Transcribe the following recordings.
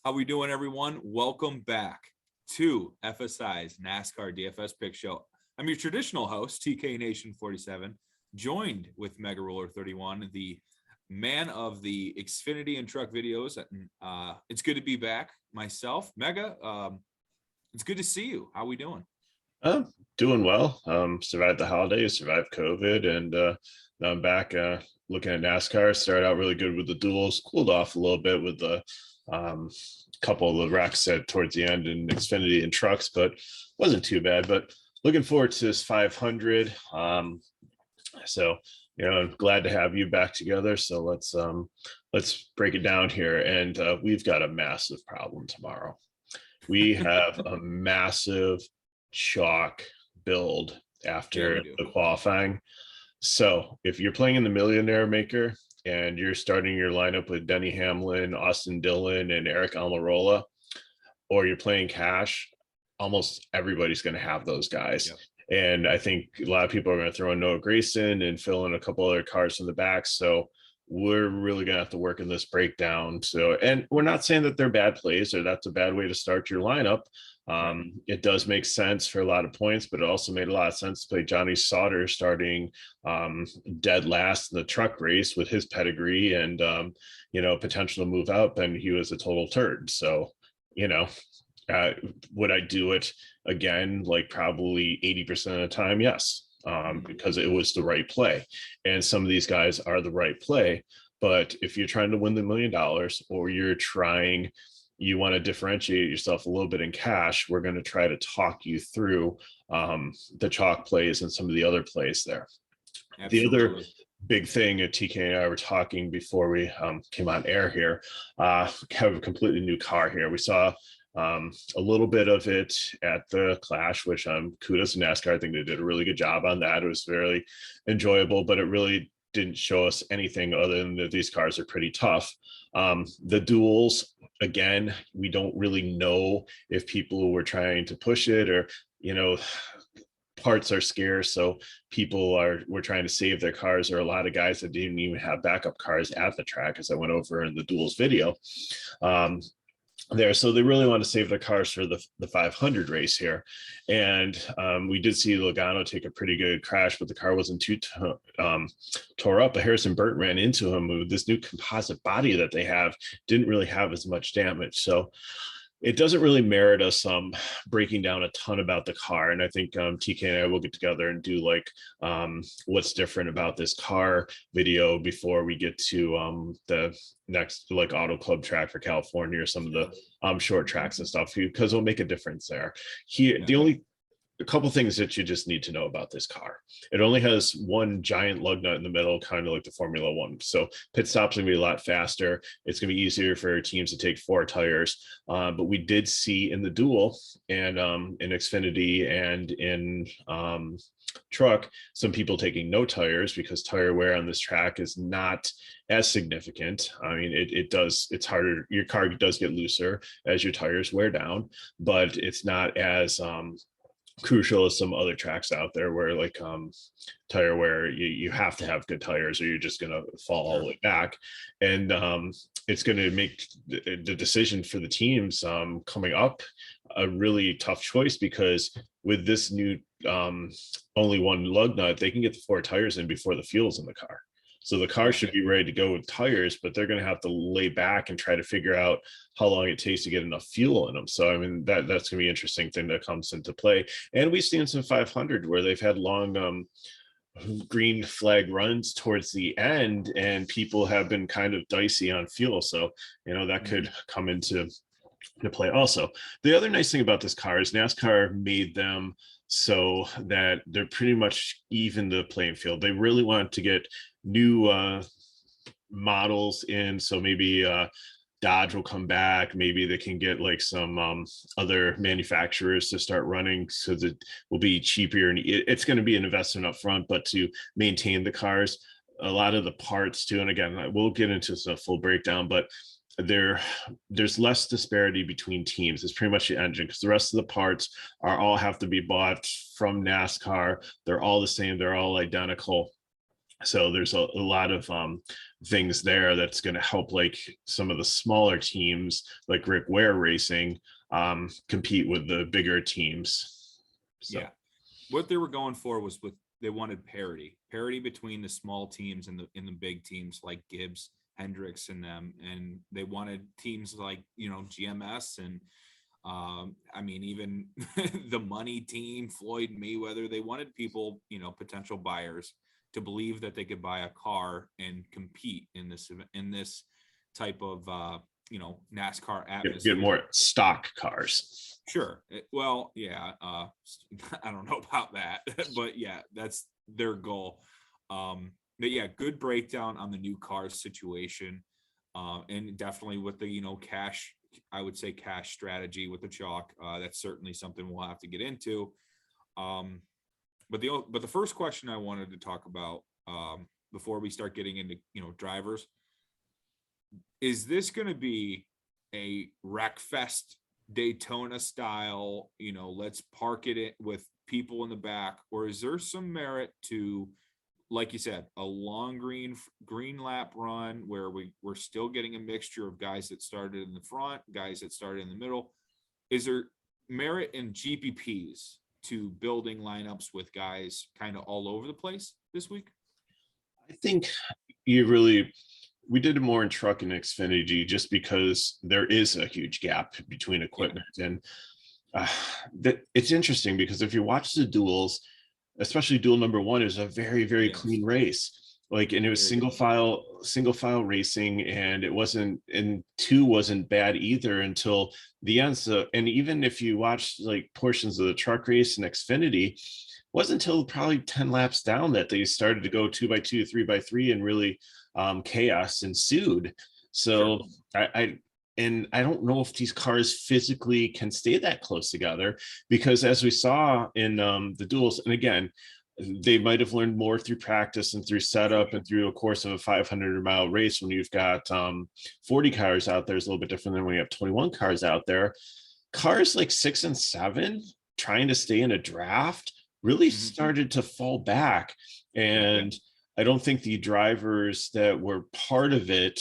How we doing, everyone? Welcome back to FSI's NASCAR DFS Pick Show. I'm your traditional host, TK Nation 47, joined with Mega Roller 31, the man of the Xfinity and truck videos. It's good to be back. Myself, Mega, it's good to see you. How we doing? Doing well. Survived the holidays, survived COVID, and now I'm back looking at NASCAR. Started out really good with the duels, cooled off a little bit with the couple of the wrecks towards the end in Xfinity and trucks, but wasn't too bad. But looking forward to this 500. So I'm glad to have you back together. So let's break it down here. And we've got a massive problem tomorrow. We have a massive chalk build after the qualifying. So if you're playing in the Millionaire Maker and you're starting your lineup with Denny Hamlin, Austin Dillon, and Eric Almirola, or you're playing cash, almost everybody's going to have those guys. Yep. And I think a lot of people are going to throw in Noah Gregson and fill in a couple other cars from the back. So we're really going to have to work in this breakdown. So, and we're not saying that they're bad plays or that's a bad way to start your lineup. It does make sense for a lot of points, but it also made a lot of sense to play Johnny Sauter starting dead last in the truck race with his pedigree and, potential to move up, and he was a total turd. So, would I do it again? Like probably 80% of the time, yes, because it was the right play. And some of these guys are the right play. But if you're trying to win the $1 million or you want to differentiate yourself a little bit in cash, we're going to try to talk you through the chalk plays and some of the other plays there. Absolutely. The other big thing that TK and I were talking before we came on air here, have a completely new car here. We saw a little bit of it at the Clash, which kudos to NASCAR. I think they did a really good job on that. It was very enjoyable, but it really didn't show us anything other than that these cars are pretty tough. The duels, again, we don't really know if people were trying to push it or, parts are scarce. So were trying to save their cars. There are a lot of guys that didn't even have backup cars at the track, as I went over in the duels video. So they really want to save their cars for the 500 race here. And we did see Logano take a pretty good crash, but the car wasn't too tore up. But Harrison Burton ran into him with this new composite body that they have, didn't really have as much damage. So it doesn't really merit us breaking down a ton about the car. And I think TK and I will get together and do what's different about this car video before we get to the next Auto Club track for California or some of the short tracks and stuff, because it'll make a difference there. A couple things that you just need to know about this car. It only has one giant lug nut in the middle, kind of like the Formula One. So pit stops are gonna be a lot faster. It's gonna be easier for teams to take 4 tires. But we did see in the duel and in Xfinity and in truck, some people taking no tires because tire wear on this track is not as significant. I mean, it's harder. Your car does get looser as your tires wear down, but it's not as crucial as some other tracks out there where tire wear, you have to have good tires or you're just going to fall all the way back. And it's going to make the decision for the teams coming up a really tough choice, because with this new only one lug nut, they can get the 4 tires in before the fuel's in the car. So the car should be ready to go with tires, but they're going to have to lay back and try to figure out how long it takes to get enough fuel in them. So, I mean, that's going to be an interesting thing that comes into play. And we've seen some 500 where they've had long green flag runs towards the end, and people have been kind of dicey on fuel. So, that could come into play also. The other nice thing about this car is NASCAR made them so that they're pretty much even the playing field. They really want to get new models in. So maybe Dodge will come back. Maybe they can get some other manufacturers to start running, so that it will be cheaper. And it's going to be an investment up front, but to maintain the cars, a lot of the parts too. And again, we'll get into a full breakdown, but there's less disparity between teams. It's pretty much the engine, because the rest of the parts all have to be bought from NASCAR. They're all the same. They're all identical. So there's a lot of things there that's going to help like some of the smaller teams like Rick Ware Racing compete with the bigger teams. So. Yeah. What they were going for was they wanted parity between the small teams and the big teams like Gibbs, Hendricks and them. And they wanted teams like, GMS and I mean, even the money team, Floyd Mayweather, they wanted people, potential buyers to believe that they could buy a car and compete in this type of, NASCAR atmosphere. Get more stock cars. Sure. Well, yeah. I don't know about that, but yeah, that's their goal. But yeah, good breakdown on the new cars situation. And definitely with the, cash, I would say cash strategy with the chalk. That's certainly something we'll have to get into. But the first question I wanted to talk about before we start getting into, drivers, is this going to be a wreck fest Daytona style, let's park it with people in the back, or is there some merit to, like you said, a long green lap run where we're still getting a mixture of guys that started in the front, guys that started in the middle? Is there merit in GPPs to building lineups with guys kind of all over the place this week? I think we did it more in truck and Xfinity just because there is a huge gap between equipment. Yeah. And that it's interesting because if you watch the duels, especially duel number 1, is a very, very clean race. Like, and it was single file racing, and it wasn't, and 2 wasn't bad either until the end. So, and even if you watch like portions of the truck race and Xfinity, it wasn't until probably 10 laps down that they started to go 2x2, 3x3, and really chaos ensued. So sure. I don't know if these cars physically can stay that close together, because as we saw in the duels, and again, they might have learned more through practice and through setup and through a course of a 500-mile race. When you've got 40 cars out there, is a little bit different than when you have 21 cars out there. Cars like 6 and 7 trying to stay in a draft really started to fall back. And I don't think the drivers that were part of it,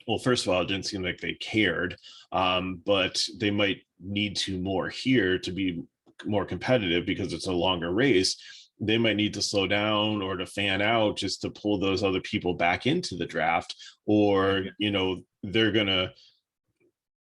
well, first of all, it didn't seem like they cared, but they might need to more here to be more competitive because it's a longer race. They might need to slow down or to fan out just to pull those other people back into the draft, or, they're going to,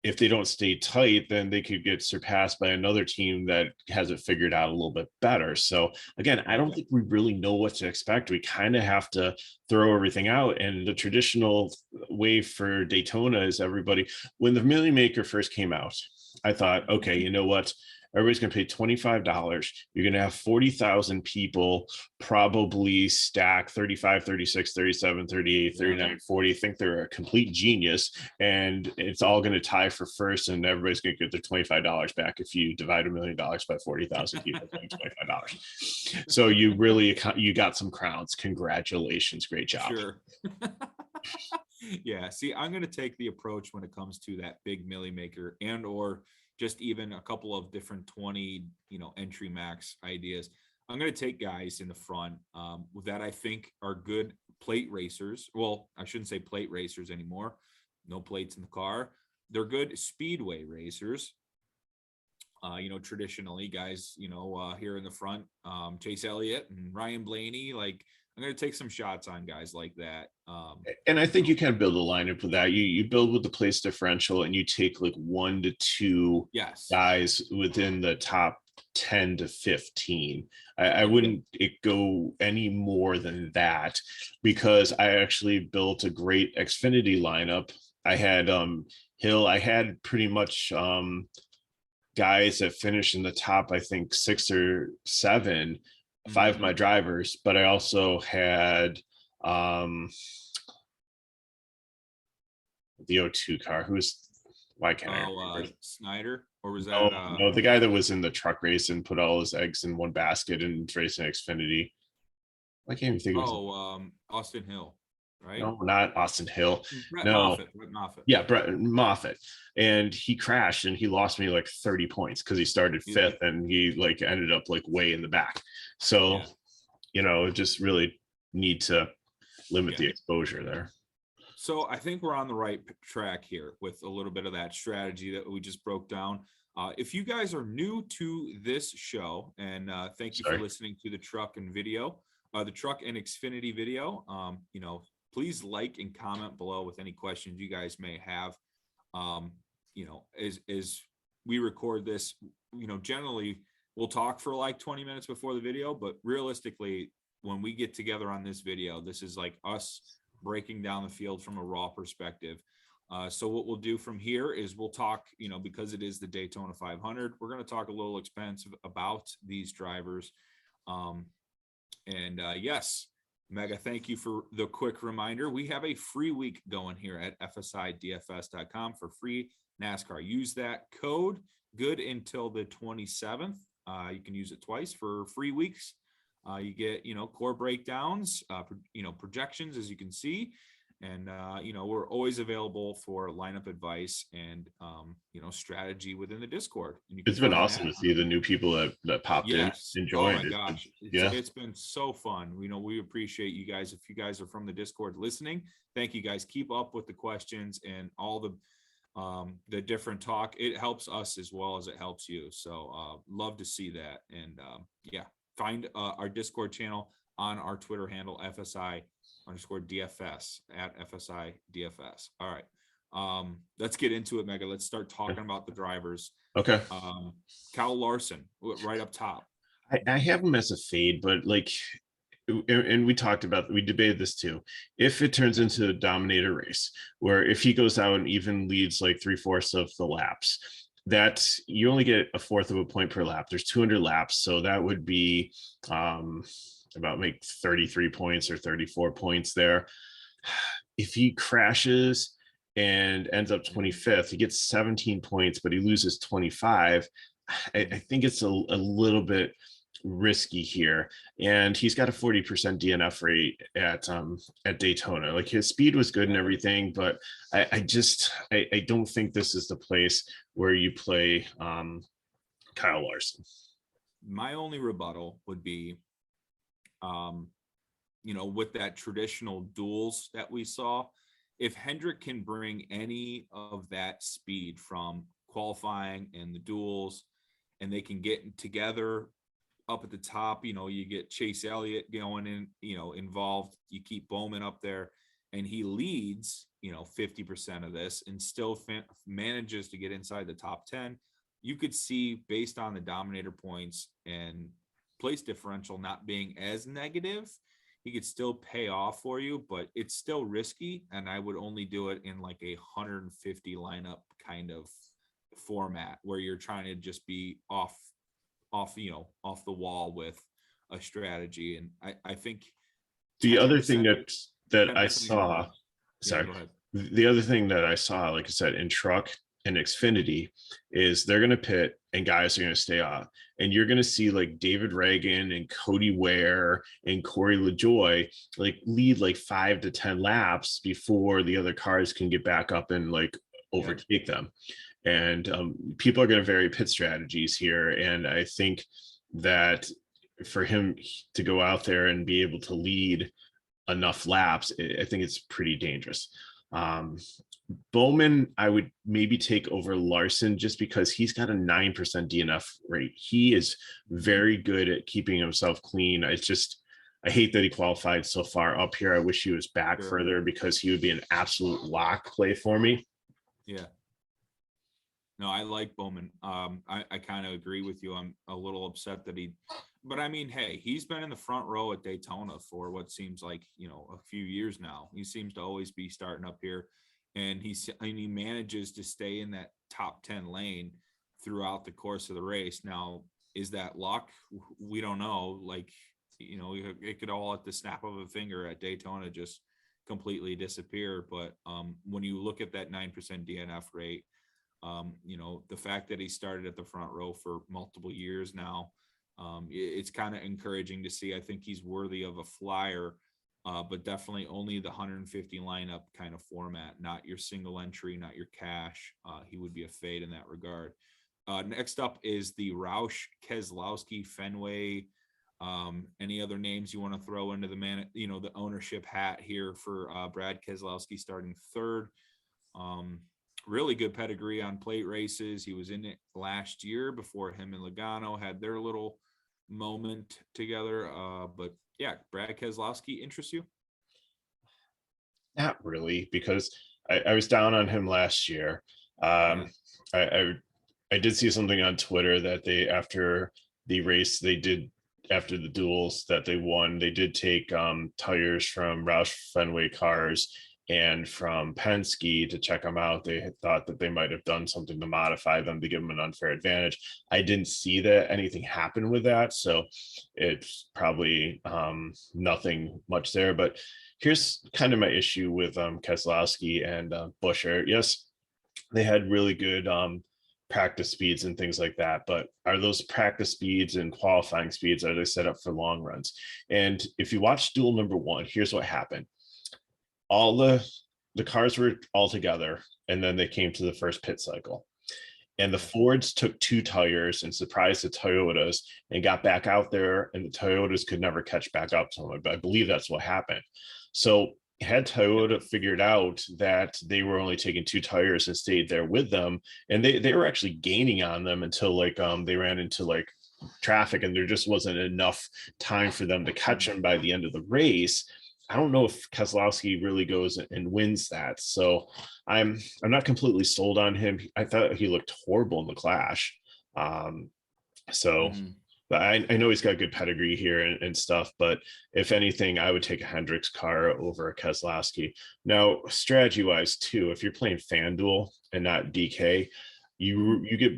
if they don't stay tight, then they could get surpassed by another team that has it figured out a little bit better. So again, I don't think we really know what to expect. We kind of have to throw everything out. And the traditional way for Daytona is when the Milly Maker first came out, I thought, okay, you know what? Everybody's going to pay $25. You're going to have 40,000 people probably stack 35, 36, 37, 38, 39, 40, think they're a complete genius. And it's all going to tie for first, and everybody's going to get their $25 back if you divide $1 million by 40,000 people paying $25. So you got some crowns. Congratulations. Great job. Sure. Yeah. See, I'm going to take the approach when it comes to that big Milly Maker and or just even a couple of different 20, entry max ideas. I'm going to take guys in the front that I think are good plate racers. Well, I shouldn't say plate racers anymore. No plates in the car. They're good speedway racers. Traditionally guys, here in the front, Chase Elliott and Ryan Blaney, like, I'm going to take some shots on guys like that. And I think you can build a lineup with that. You build with the place differential, and you take like 1 to 2 guys within the top 10 to 15. I wouldn't go any more than that, because I actually built a great Xfinity lineup. I had Hill. I had pretty much guys that finished in the top, I think 6 or 7. 5 of my drivers, but I also had the O2 car. Why can't I remember? Snyder, or was that no, the guy that was in the truck race and put all his eggs in one basket and racing Xfinity. I can't even think of Austin Hill, right? No, not Austin Hill. Brett Moffitt. Yeah, Brett Moffitt. And he crashed and he lost me like 30 points because he started 5th and he like ended up like way in the back. So, it just really need to limit the exposure there. So I think we're on the right track here with a little bit of that strategy that we just broke down. If you guys are new to this show, and thank you for listening to the truck and Xfinity video, please like and comment below with any questions you guys may have. As we record this, generally we'll talk for like 20 minutes before the video, but realistically, when we get together on this video, this is like us breaking down the field from a raw perspective. So what we'll do from here is we'll talk, because it is the Daytona 500, we're going to talk a little expensive about these drivers. Yes, Mega, thank you for the quick reminder. We have a free week going here at fsidfs.com for free NASCAR. Use that code good until the 27th. You can use it twice for free weeks. You get, core breakdowns, projections, as you can see. And, we're always available for lineup advice and, strategy within the Discord. And it's been awesome to see the new people that popped in and joined. Oh my gosh. It's been so fun. We appreciate you guys. If you guys are from the Discord listening, thank you guys. Keep up with the questions and all the different talk. It helps us as well as it helps you. So love to see that. And find our Discord channel on our Twitter handle, FSI_DFS at FSI DFS. All right. Let's get into it, Mega. Let's start talking about the drivers. Okay. Kyle Larson, right up top. I have him as a fade, but and we debated this too. If it turns into a dominator race, where if he goes out and even leads like 3/4 of the laps, that you only get 1/4 of a point per lap. There's 200 laps, so that would be about 33 points or 34 points there. If he crashes and ends up 25th, he gets 17 points, but he loses 25. I think it's a little bit risky here, and he's got a 40% DNF rate at Daytona. Like, his speed was good and everything, but I don't think this is the place where you play Kyle Larson. My only rebuttal would be with that traditional duels that we saw, if Hendrick can bring any of that speed from qualifying and the duels, and they can get together up at the top, you get Chase Elliott going in, involved, you keep Bowman up there, and he leads, 50% of this and still manages to get inside the top 10, you could see, based on the dominator points and place differential not being as negative, he could still pay off for you, but it's still risky. And I would only do it in like a 150 lineup kind of format where you're trying to just be off the wall with a strategy. And I think the other thing that I saw, the other thing that I saw, like I said, in truck and Xfinity, is they're going to pit and guys are going to stay off. And you're going to see like David Reagan and Cody Ware and Corey Lejoy lead 5 to 10 laps before the other cars can get back up and overtake them. And people are going to vary pit strategies here. And I think that for him to go out there and be able to lead enough laps, I think it's pretty dangerous. Bowman, I would maybe take over Larson just because he's got a 9% DNF rate. He is very good at keeping himself clean. I hate that he qualified so far up here. I wish he was back further because he would be an absolute lock play for me. Yeah. No, I like Bowman. I kind of agree with you. I'm a little upset that but I mean, hey, he's been in the front row at Daytona for what seems like, a few years now. He seems to always be starting up here, and he manages to stay in that top 10 lane throughout the course of the race. Now, is that luck? We don't know. It could all at the snap of a finger at Daytona just completely disappear. But when you look at that 9% DNF rate, the fact that he started at the front row for multiple years now, it's kind of encouraging to see. I think he's worthy of a flyer, but definitely only the 150 lineup kind of format, not your single entry, not your cash. He would be a fade in that regard. Next up is the Roush Keselowski Fenway Any other names you want to throw into the ownership hat here for Brad Keselowski starting third? Really good pedigree on plate races. He was in it last year before him and Logano had their little moment together. But yeah, Brad Keselowski interests you? Not really, because I was down on him last year. I did see something on Twitter that after the race they did, after the duels that they won, they did take tires from Roush Fenway cars and from Penske to check them out. They had thought that they might have done something to modify them to give them an unfair advantage. I didn't see that anything happen with that, so it's probably nothing much there. But here's kind of my issue with Keselowski and Buescher. Yes, they had really good practice speeds and things like that, but are those practice speeds and qualifying speeds, are they set up for long runs? And if you watch duel number one, here's what happened. All the cars were all together, and then they came to the first pit cycle, and the Fords took 2 tires and surprised the Toyotas and got back out there, and the Toyotas could never catch back up to them. But I believe that's what happened. So had Toyota figured out that they were only taking 2 tires and stayed there with them, and they were actually gaining on them until they ran into traffic, and there just wasn't enough time for them to catch them by the end of the race. I don't know if Keselowski really goes and wins that. So I'm not completely sold on him. I thought he looked horrible in the clash. But I know he's got good pedigree here and stuff, but if anything, I would take a Hendricks car over a Keselowski. Now, strategy-wise, too, if you're playing FanDuel and not DK, you get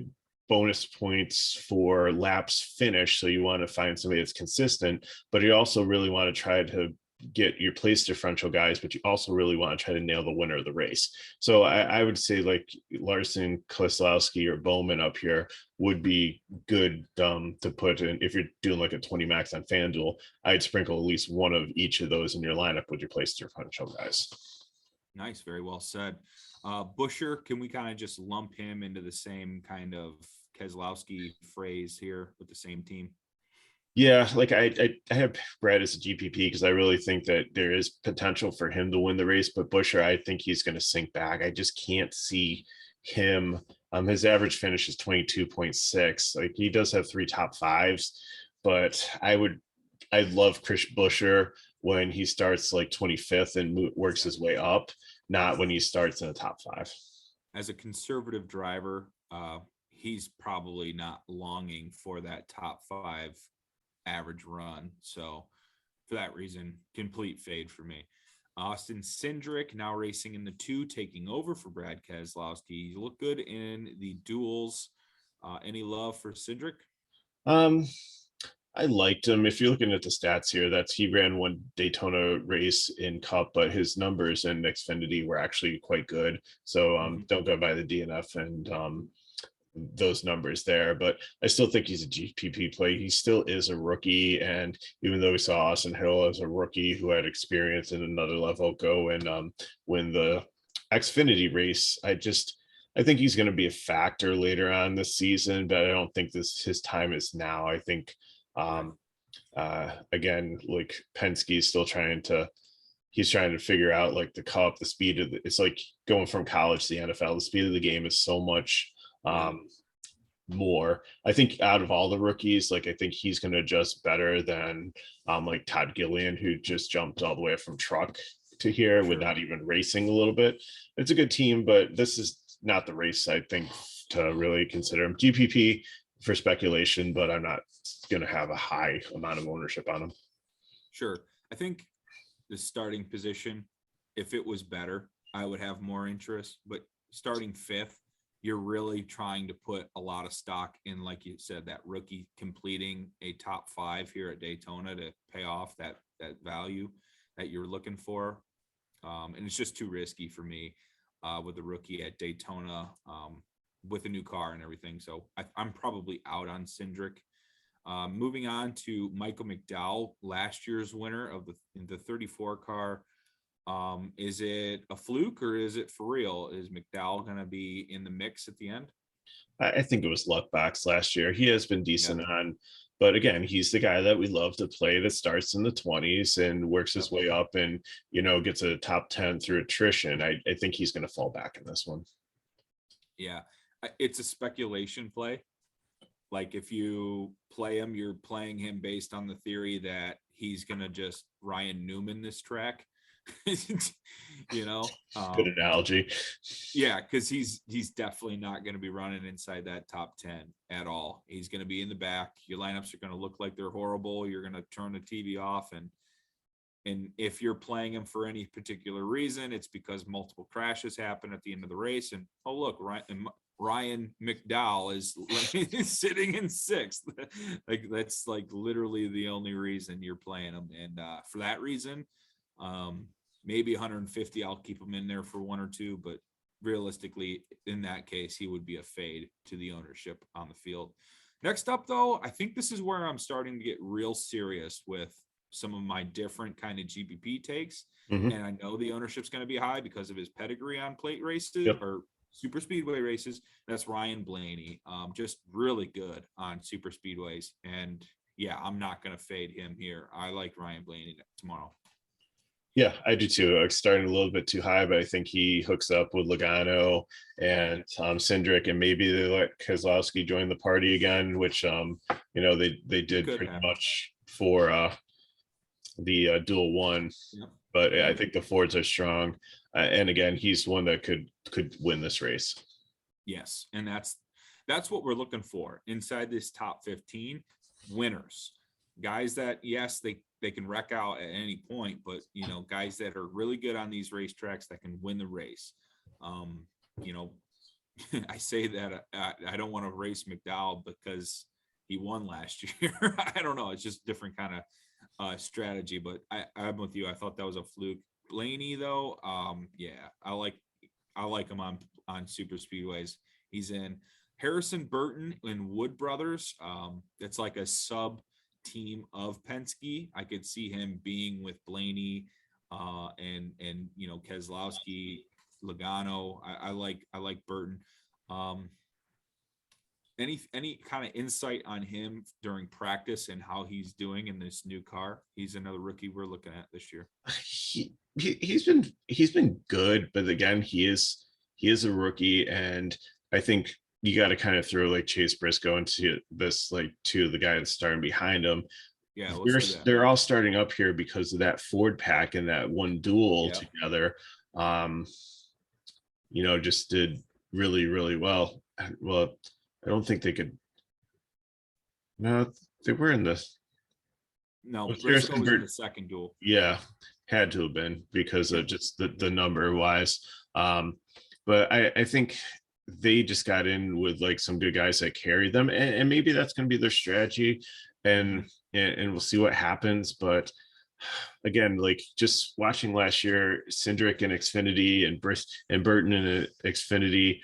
bonus points for laps finished, so you want to find somebody that's consistent, but you also really want to try to get your place differential guys, but you also really want to try to nail the winner of the race. So I would say Larson, Keselowski, or Bowman up here would be good to put in. If you're doing a 20 max on FanDuel, I'd sprinkle at least one of each of those in your lineup with your place differential guys. Nice, very well said. Buescher, can we kind of just lump him into the same kind of Keselowski phrase here with the same team? Yeah, I have Brad as a GPP because I really think that there is potential for him to win the race, but Buescher, I think he's going to sink back. I just can't see him. His average finish is 22.6. He does have 3 top 5s, but I'd love Chris Buescher when he starts 25th and works his way up, not when he starts in the top 5. As a conservative driver, he's probably not longing for that top 5 average run. So for that reason, complete fade for me. Austin Cindric now racing in the 2, taking over for Brad Keselowski. He looked good in the duels. Any love for Cindric? I liked him. If you're looking at the stats here, he ran 1 Daytona race in Cup, but his numbers in Xfinity were actually quite good. So don't go by the DNF and those numbers there, but I still think he's a GPP play. He still is a rookie, and even though we saw Austin Hill as a rookie who had experience in another level go and win the Xfinity race, I think he's going to be a factor later on this season, but I don't think his time is now. I think again, Penske is still trying to figure out the Cup, the speed of it's going from college to the NFL. The speed of the game is so much more. I think out of all the rookies, I think he's going to adjust better than Todd Gilland, who just jumped all the way from truck to here with not even racing a little bit. It's a good team, but this is not the race I think to really consider him. GPP for speculation, but I'm not going to have a high amount of ownership on him. Sure. I think the starting position, if it was better, I would have more interest, but starting 5th, you're really trying to put a lot of stock in, like you said, that rookie completing a top 5 here at Daytona to pay off that value that you're looking for. And it's just too risky for me with a rookie at Daytona with a new car and everything. So I'm probably out on Cindric. Moving on to Michael Mcdowell, last year's winner of the 34 car. Is it a fluke or is it for real? Is Mcdowell going to be in the mix at the end? I think it was luck box last year. He has been decent Yep. on, but again, he's the guy that we love to play that starts in the 20s and works his way up and, gets a top 10 through attrition. I think he's going to fall back in this one. Yeah. It's a speculation play. Like if you play him, you're playing him based on the theory that he's going to just Ryan Newman this track. Good analogy. Yeah, because he's definitely not going to be running inside that top 10 at all. He's going to be in the back. Your lineups are going to look like they're horrible. You're going to turn the TV off, and if you're playing him for any particular reason, it's because multiple crashes happen at the end of the race. And oh look, Ryan Mcdowell is sitting in 6th. Like that's like literally the only reason you're playing him, and for that reason, maybe 150, I'll keep him in there for 1 or 2, but realistically, in that case, he would be a fade to the ownership on the field. Next up, though, I think this is where I'm starting to get real serious with some of my different kind of GPP takes. Mm-hmm. And I know the ownership's going to be high because of his pedigree on plate races or super speedway races. That's Ryan Blaney. Just really good on super speedways. And yeah, I'm not going to fade him here. I like Ryan Blaney tomorrow. Yeah, I do too. Starting a little bit too high, but I think he hooks up with Logano and Cindric, and maybe they let Keselowski join the party again, which they did pretty much for the dual one. Yep. But I think the Fords are strong, and again, he's one that could win this race. Yes, and that's what we're looking for inside this top 15 winners. Guys that, yes, they can wreck out at any point, but guys that are really good on these racetracks that can win the race. I say that I don't want to race Mcdowell because he won last year. I don't know. It's just different kind of strategy, but I'm with you. I thought that was a fluke. Blaney though, yeah, I like him on super speedways. He's in Harrison Burton and Wood Brothers. It's like a sub team of Penske. I could see him being with Blaney and Keselowski, Logano. I like Burton. Any kind of insight on him during practice and how he's doing in this new car? He's another rookie we're looking at this year. He's been good, but again, he is a rookie, and I think you got to kind of throw like Chase Briscoe into this, like to the guy that's starting behind him. Yeah, they're all starting up here because of that Ford pack and that one duel together. Just did really, really well. Well, I don't think they could. No, they were in this. No, Briscoe was in the second duel. Yeah, had to have been because of just the number wise. But I think they just got in with like some good guys that carry them, and maybe that's going to be their strategy, and we'll see what happens. But again, like just watching last year, Cindric in Xfinity and Burton in Xfinity,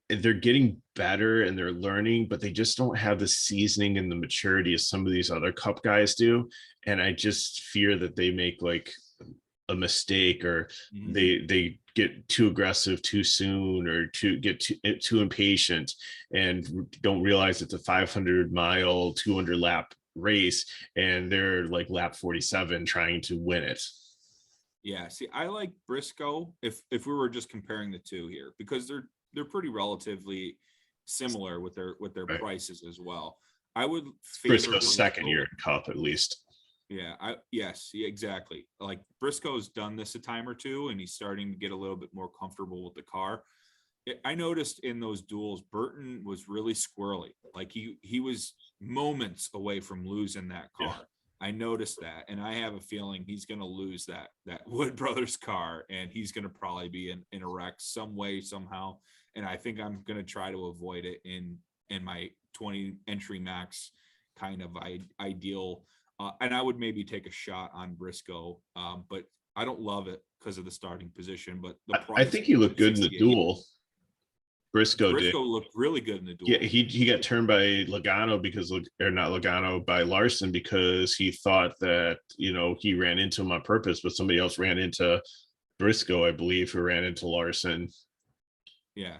they're getting better and they're learning, but they just don't have the seasoning and the maturity as some of these other Cup guys do. And I just fear that they make like a mistake, or they get too aggressive too soon, or get too impatient and don't realize it's a 500-mile 200-lap race and they're like lap 47 trying to win it. Yeah, see, I like Briscoe if we were just comparing the two here, because they're pretty relatively similar with their right. Prices as well. I would favor Briscoe's second year in Cup at least. Yeah, yes, exactly. Like Briscoe's done this a time or two, and he's starting to get a little bit more comfortable with the car. I noticed in those duels, Burton was really squirrely. Like he was moments away from losing that car. Yeah. I noticed that, and I have a feeling he's going to lose that Wood Brothers car, and he's going to probably be in a wreck some way, somehow. And I think I'm going to try to avoid it in my 20 entry max kind of ideal. And I would maybe take a shot on Briscoe, but I don't love it because of the starting position. But I think he looked good in the duel. Briscoe looked really good in the duel. Yeah, he got turned by Logano by Larson, because he thought that he ran into him on purpose, but somebody else ran into Briscoe, I believe, who ran into Larson. Yeah.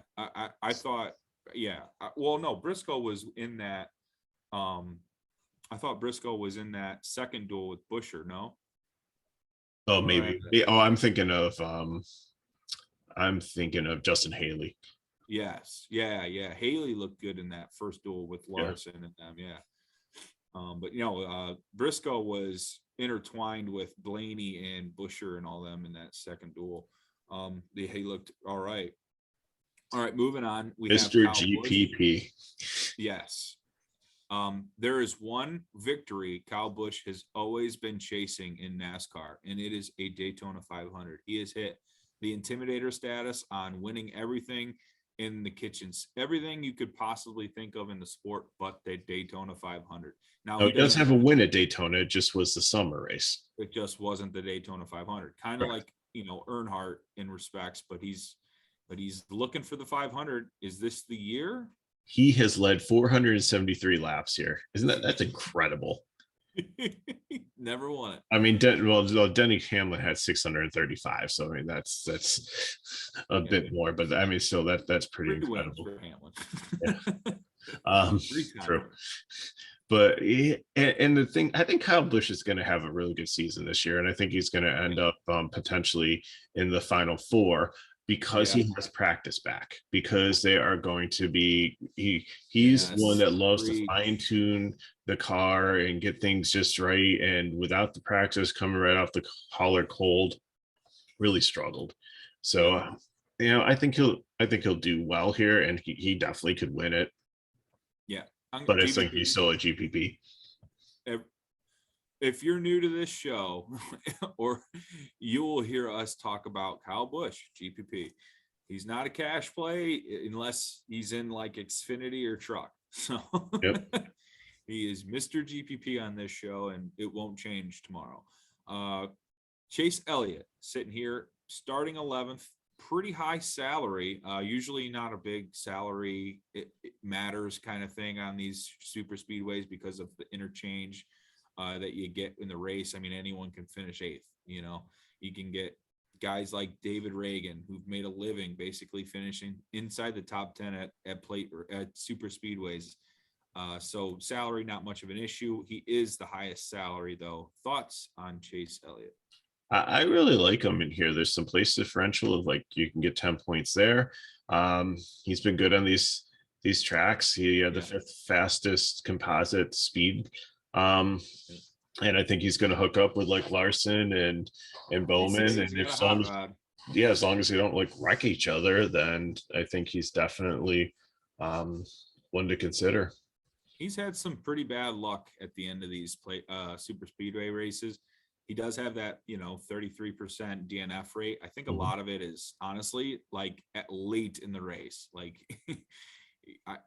I thought, yeah. Well, no, Briscoe was in that. I thought Briscoe was in that second duel with Busher. No. Oh, Or maybe. Yeah, oh, I'm thinking of Justin Haley. yes. Yeah. Yeah. Haley looked good in that first duel with Yeah. Larson and them. Yeah. But Briscoe was intertwined with Blaney and Busher and all them in that second duel. He looked all right. All right, moving on. We have Mr. Kyle Busch. GPP. Yes. There is one victory Kyle Busch has always been chasing in NASCAR, and it is a Daytona 500. He has hit the Intimidator status on winning everything in the kitchens, everything you could possibly think of in the sport, but the Daytona 500. Now, Oh, he does have a win at Daytona. It just was the summer race. It just wasn't the Daytona 500. Kind of like, Earnhardt in respects, but he's looking for the 500. Is this the year? He has led 473 laps here. That's incredible? Never won it. I mean, Denny Hamlin had 635. So I mean, that's a bit more, but I mean, still that's pretty incredible. For Hamlin. True. But and the thing, I think Kyle Busch is going to have a really good season this year, and I think he's going to end up potentially in the Final Four because he has practice back. Because they are going to be he's one that loves to fine tune the car and get things just right. And without the practice coming right off the collar cold, really struggled. So I think he'll do well here, and he definitely could win it. Yeah. But it's like he's still a GPP. If you're new to this show, or you will hear us talk about Kyle Busch, GPP. He's not a cash play unless he's in like Xfinity or truck. So he is Mr. GPP on this show, and it won't change tomorrow. Chase Elliott sitting here, starting 11th. Pretty high salary, usually not a big salary. It matters kind of thing on these super speedways because of the interchange that you get in the race. I mean, anyone can finish 8th. You can get guys like David Reagan, who've made a living basically finishing inside the top 10 at super speedways. So salary, not much of an issue. He is the highest salary though. Thoughts on Chase Elliott? I really like him in here. There's some place differential of like you can get 10 points there. He's been good on these tracks. He had the 5th fastest composite speed. And I think he's going to hook up with like Larson and Bowman. And as long as they don't like wreck each other, then I think he's definitely one to consider. He's had some pretty bad luck at the end of these super speedway races. He does have that, 33% DNF rate. I think a lot of it is honestly like at late in the race. Like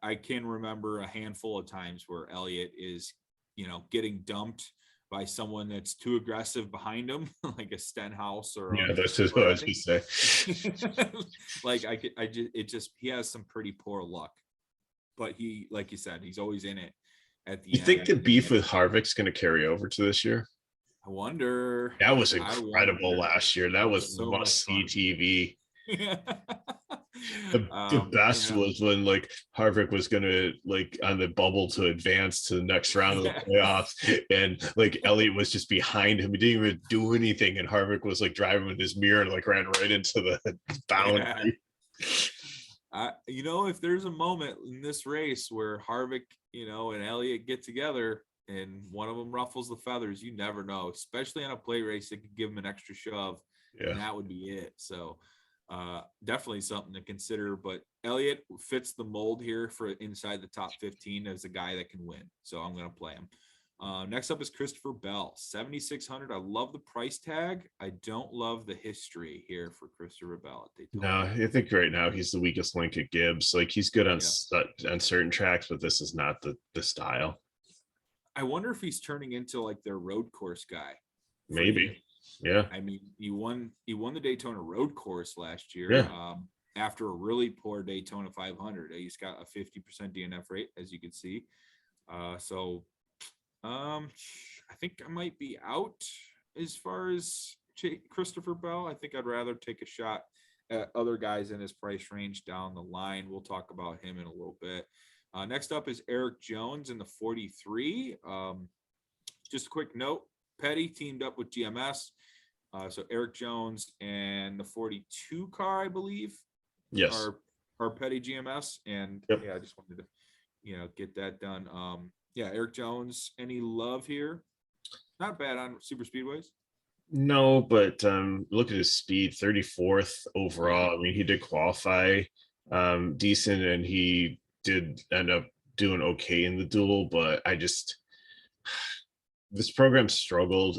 I can remember a handful of times where Elliott is, getting dumped by someone that's too aggressive behind him, like a Stenhouse or that's just what I was going to say. Like he has some pretty poor luck, but he, like you said, he's always in it at the end. You think the beef with Harvick's going to carry over to this year? I wonder. That was incredible last year. That was so must-see TV. The best was when like Harvick was gonna like on the bubble to advance to the next round of the playoffs, and like Elliott was just behind him. He didn't even do anything, and Harvick was like driving with his mirror and like ran right into the boundary. If there's a moment in this race where Harvick, and Elliott get together and one of them ruffles the feathers, you never know, especially on a play race that could give him an extra shove. And that would be it. So definitely something to consider, but Elliott fits the mold here for inside the top 15 as a guy that can win. So I'm going to play him. Next up is Christopher Bell, 7,600. I love the price tag. I don't love the history here for Christopher Bell at Daytona. No, I think right now he's the weakest link at Gibbs. Like he's good on certain tracks, but this is not the style. I wonder if he's turning into like their road course guy. Maybe. Yeah. I mean, he won the Daytona road course last year. Yeah. After a really poor Daytona 500. He's got a 50% DNF rate, as you can see. So I think I might be out as far as Christopher Bell. I think I'd rather take a shot at other guys in his price range down the line. We'll talk about him in a little bit. Next up is Eric Jones in the 43. Just a quick note, Petty teamed up with GMS. So Eric Jones and the 42 car, I believe, Yes. are Petty GMS. And Yep. yeah, I just wanted to, get that done. Yeah, Eric Jones, any love here? Not bad on super speedways. No, but look at his speed, 34th overall. Yeah. I mean, he did qualify decent, and he did end up doing okay in the duel, but this program struggled.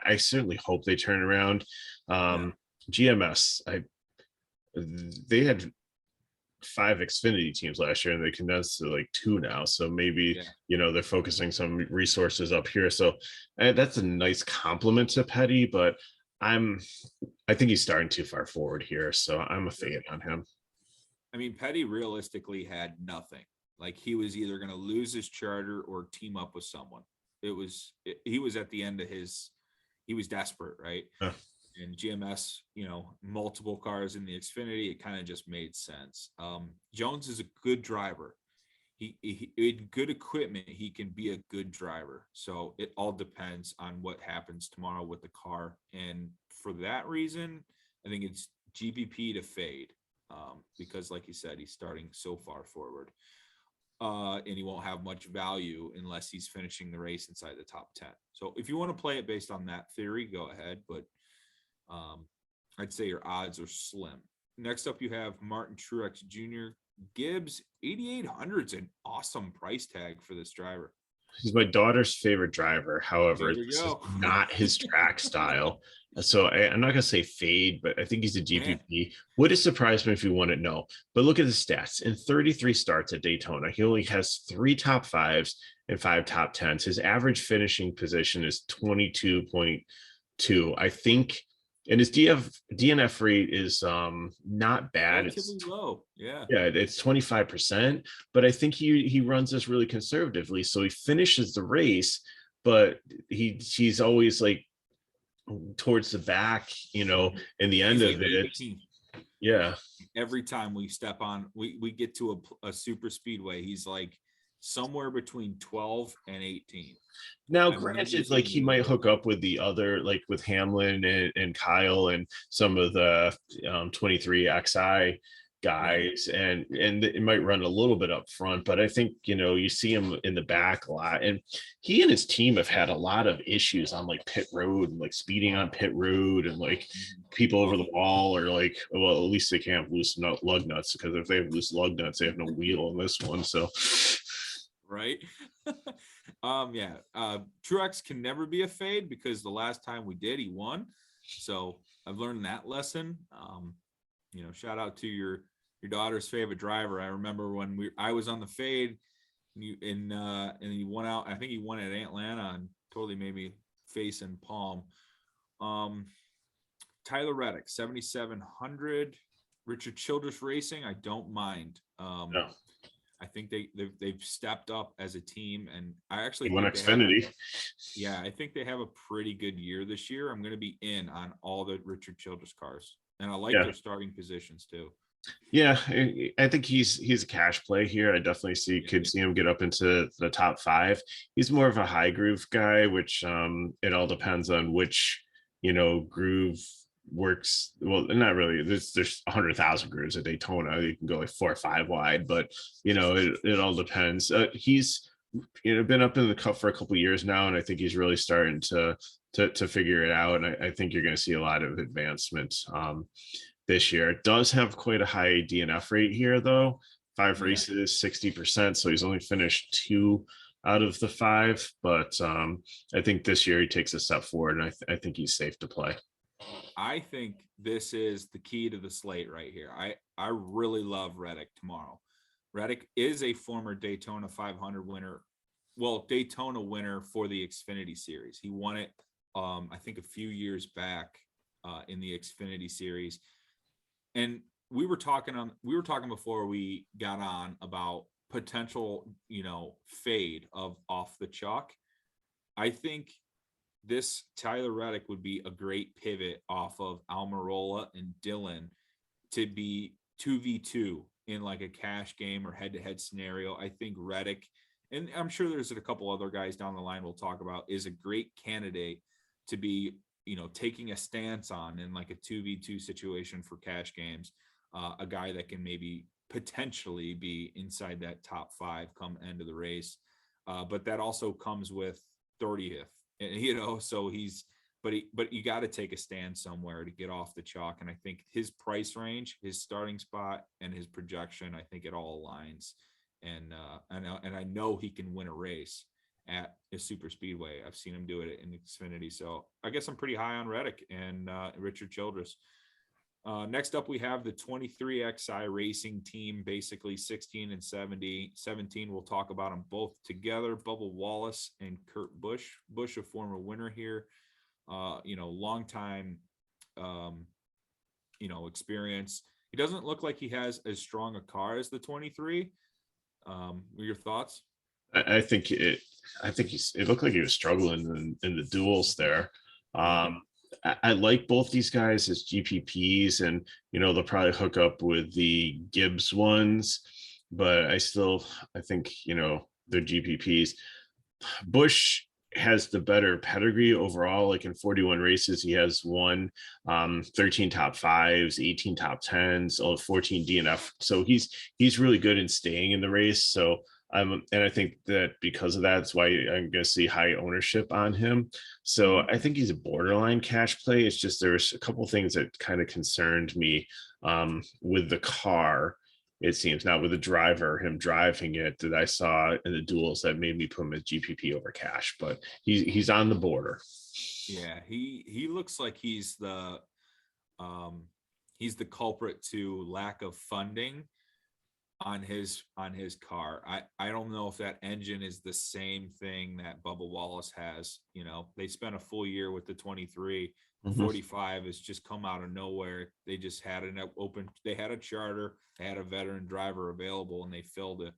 I certainly hope they turn around. GMS, they had 5 Xfinity teams last year, and they condensed to like 2 now. So maybe they're focusing some resources up here. So that's a nice compliment to Petty, but I think he's starting too far forward here. So I'm a fade on him. I mean, Petty realistically had nothing. Like, he was either going to lose his charter or team up with someone. He was at the end of he was desperate, right? And GMS, multiple cars in the Xfinity, it kind of just made sense. Jones is a good driver. He in good equipment, he can be a good driver. So it all depends on what happens tomorrow with the car. And for that reason, I think it's GPP to fade, because like you said, he's starting so far forward. And he won't have much value unless he's finishing the race inside the top 10. So if you want to play it based on that theory, go ahead. But I'd say your odds are slim. Next up, you have Martin Truex Jr. Gibbs, 8,800 is an awesome price tag for this driver. He's my daughter's favorite driver. However, this is not his track style. So I'm not going to say fade, but I think he's a GPP. Man. Would it surprise me if you want to know? But look at the stats. In 33 starts at Daytona, he only has 3 top 5s and 5 top 10s. His average finishing position is 22.2. I think, and his DNF rate is not bad. Relatively low. Yeah, it's 25%, but I think he runs this really conservatively. So he finishes the race, but he's always like towards the back, in the end of it. 18. Yeah. Every time we step on, we get to a super speedway, he's like somewhere between 12 and 18. Now, granted, like he might hook up with the other, like with Hamlin and Kyle and some of the 23 XI guys, and it might run a little bit up front, but I think you see him in the back a lot, and he and his team have had a lot of issues on like pit road and like speeding on pit road, and like people over the wall, or like, well, at least they can't have loose lug nuts, because if they have loose lug nuts, they have no wheel in this one. So right. Truex can never be a fade, because the last time we did, he won. So I've learned that lesson. Shout out to your daughter's favorite driver. I remember when I was on the fade, and he won out. I think he won at Atlanta and totally made me face and palm. Tyler Reddick, 7,700. Richard Childress Racing, I don't mind. No. I think they've stepped up as a team, and I actually won Xfinity. I think they have a pretty good year this year. I'm going to be in on all the Richard Childress cars, and I like their starting positions too. Yeah, I think he's a cash play here. I definitely could see him get up into the top 5. He's more of a high groove guy, which it all depends on which groove works. Well, not really. There's 100,000 grooves at Daytona. You can go like 4 or 5 wide, but it all depends. He's been up in the Cup for a couple of years now, and I think he's really starting to figure it out. And I think you're going to see a lot of advancement this year. It does have quite a high DNF rate here, though. 5 races, 60%. So he's only finished 2 out of the 5. But I think this year he takes a step forward, and I think he's safe to play. I think this is the key to the slate right here. I really love Reddick tomorrow. Reddick is a former Daytona 500 winner. Well, Daytona winner for the Xfinity Series. He won it, I think, a few years back in the Xfinity Series. And we were talking before we got on about potential, fade off the chalk. I think this Tyler Reddick would be a great pivot off of Almirola and Dillon to be 2v2 in like a cash game or head-to-head scenario. I think Reddick, and I'm sure there's a couple other guys down the line we'll talk about, is a great candidate to be, taking a stance on in like a 2v2 situation for cash games. A guy that can maybe potentially be inside that top 5 come end of the race. But that also comes with 30th, so but you got to take a stand somewhere to get off the chalk. And I think his price range, his starting spot, and his projection, I think it all aligns. And I know he can win a race at a super speedway. I've seen him do it in Xfinity. So I guess I'm pretty high on Reddick and Richard Childress. Next up, we have the 23XI Racing Team, basically 16 and 17. We'll talk about them both together. Bubba Wallace and Kurt Busch. Busch, a former winner here. Long time, experience. He doesn't look like he has as strong a car as the 23. Your thoughts? I think it looked like he was struggling in the duels there. I like both these guys as GPPs, and they'll probably hook up with the Gibbs ones, but I think they're GPPs. Busch has the better pedigree overall. Like in 41 races, he has won 13 top 5s, 18 top 10s, 14 DNF. So he's really good in staying in the race. So and I think that because of that, that's why I'm going to see high ownership on him. So I think he's a borderline cash play. It's just there's a couple things that kind of concerned me with the car. It seems not with the driver, him driving it, that I saw in the duels that made me put him as GPP over cash. But he's on the border. Yeah, he looks like he's the culprit to lack of funding on his car. I don't know if that engine is the same thing that Bubba Wallace has. They spent a full year with the 23. 45 has just come out of nowhere. They just had they had a charter, they had a veteran driver available, and they filled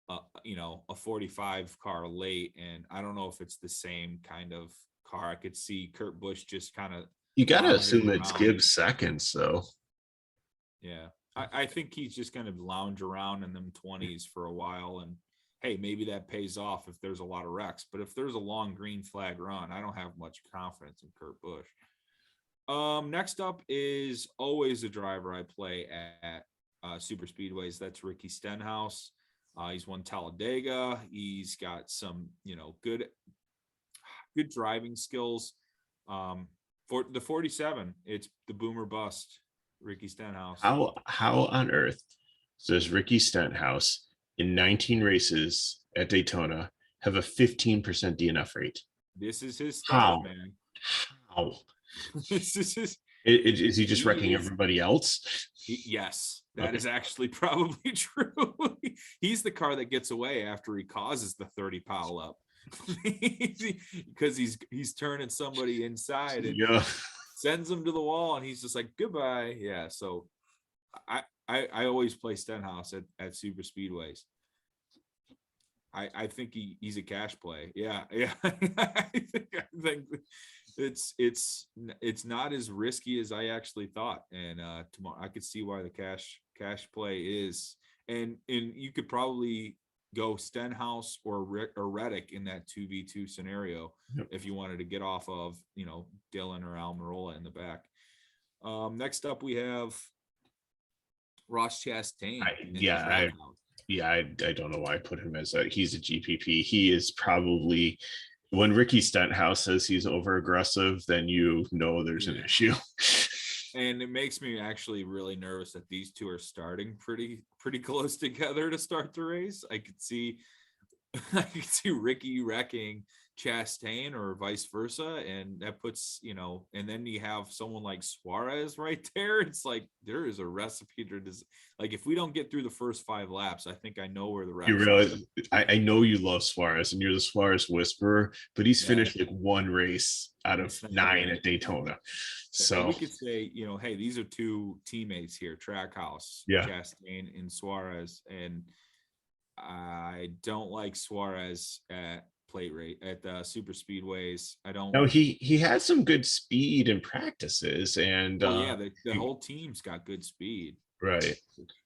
a 45 car late. And I don't know if it's the same kind of car. I could see Kurt Busch just kind of, you got to assume it's Gibbs second. So yeah, I think he's just going to lounge around in them 20s for a while. And hey, maybe that pays off if there's a lot of wrecks. But if there's a long green flag run, I don't have much confidence in Kurt Busch. Next up is always a driver I play at super speedways. That's Ricky Stenhouse. He's won Talladega. He's got some, good driving skills. For the 47, it's the boomer bust. Ricky Stenhouse. How on earth does Ricky Stenhouse in 19 races at Daytona have a 15% DNF rate? This is his stuff, man. How? This is his. Is he just wrecking everybody else? Yes, that is actually probably true. He's the car that gets away after he causes the 30 pile up because he's turning somebody inside and sends him to the wall, and he's just like, goodbye. Yeah, so I always play Stenhouse at super speedways. I think he's a cash play. Yeah. I think it's not as risky as I actually thought. And tomorrow I could see why the cash play is. And you could probably go Stenhouse or Reddick in that 2v2 scenario if you wanted to get off of Dillon or Almirola in the back. Next up we have Ross Chastain. I don't know why I put him as he's a GPP. He is probably, when Ricky Stenhouse says he's over aggressive, then there's an issue. And it makes me actually really nervous that these two are starting pretty close together to start the race. I could see Ricky wrecking Chastain or vice versa, and that puts and then you have someone like Suarez right there. It's like there is a recipe to like if we don't get through the first 5 laps, I think I know where the rest. You realize I know you love Suarez and you're the Suarez whisperer, but he's finished like 1 race out of 9 at Daytona. So we could say, hey, these are 2 teammates here, Trackhouse, Chastain and Suarez, and I don't like Suarez at plate rate at the super speedways. I don't. No, he had some good speed in practices, and Well, yeah, the whole team's got good speed, right,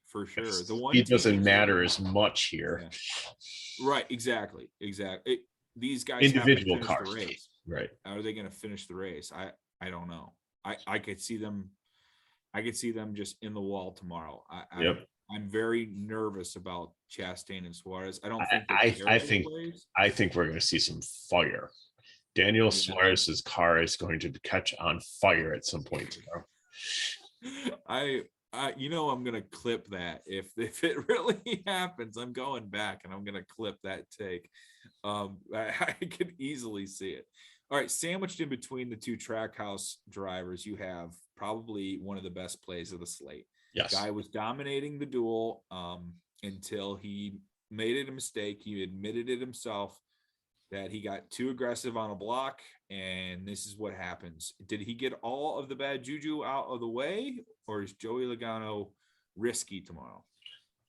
for sure. The one speed team doesn't is matter as much here. yeah. Right, exactly. These guys have to Individual finish the cars, race. right? Are they going to finish the race? I don't know. I could see them. I could see them just in the wall tomorrow. Yep. I'm very nervous about Chastain and Suarez. I don't I think they're I, I terrible think plays. I think we're going to see some fire. Daniel Yeah. Suarez's car is going to catch on fire at some point tomorrow. I'm gonna clip that if it really happens. I'm going back and I'm gonna clip that take. I could easily see it. All right, sandwiched in between the two Trackhouse drivers, you have probably one of the best plays of the slate. Yes. Guy was dominating the duel until he made a mistake. He admitted it himself that he got too aggressive on a block, and this is what happens. Did he get all of the bad juju out of the way, or is Joey Logano risky tomorrow?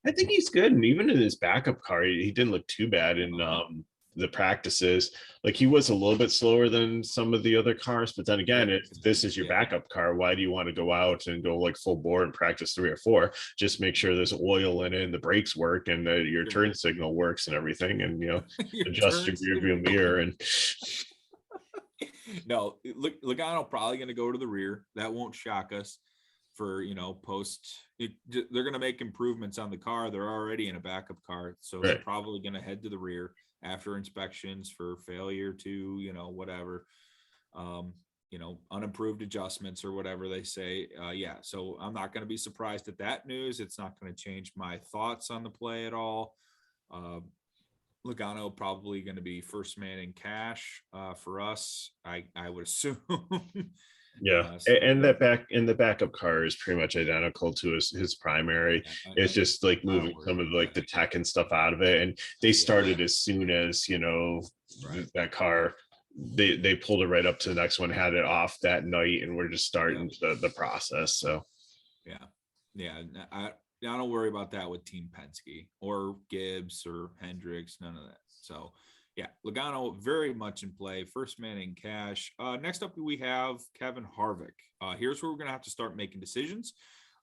I think he's good, and even in his backup car, he didn't look too bad in the practices. Like, he was a little bit slower than some of the other cars, but then again, if this is your backup car, why do you want to go out and go like full bore and practice 3 or 4? Just make sure there's oil in it and the brakes work and that your turn signal works and everything, and adjust your rearview mirror. And no, Logano probably going to go to the rear. That won't shock us for they're going to make improvements on the car. They're already in a backup car, so they're probably going to head to the rear after inspections for failure to whatever unimproved adjustments or whatever they say. So I'm not going to be surprised at that news. It's not going to change my thoughts on the play at all. Logano probably going to be first man in cash for us, I would assume. And the backup car is pretty much identical to his primary. It's just like moving some of like the tech and stuff out of it, and they started as soon as that car, they pulled it right up to the next one, had it off that night, and we're just starting the process. So I don't worry about that with Team Penske or Gibbs or Hendricks, none of that. So Logano very much in play, first man in cash. Next up, we have Kevin Harvick. Here's where we're going to have to start making decisions.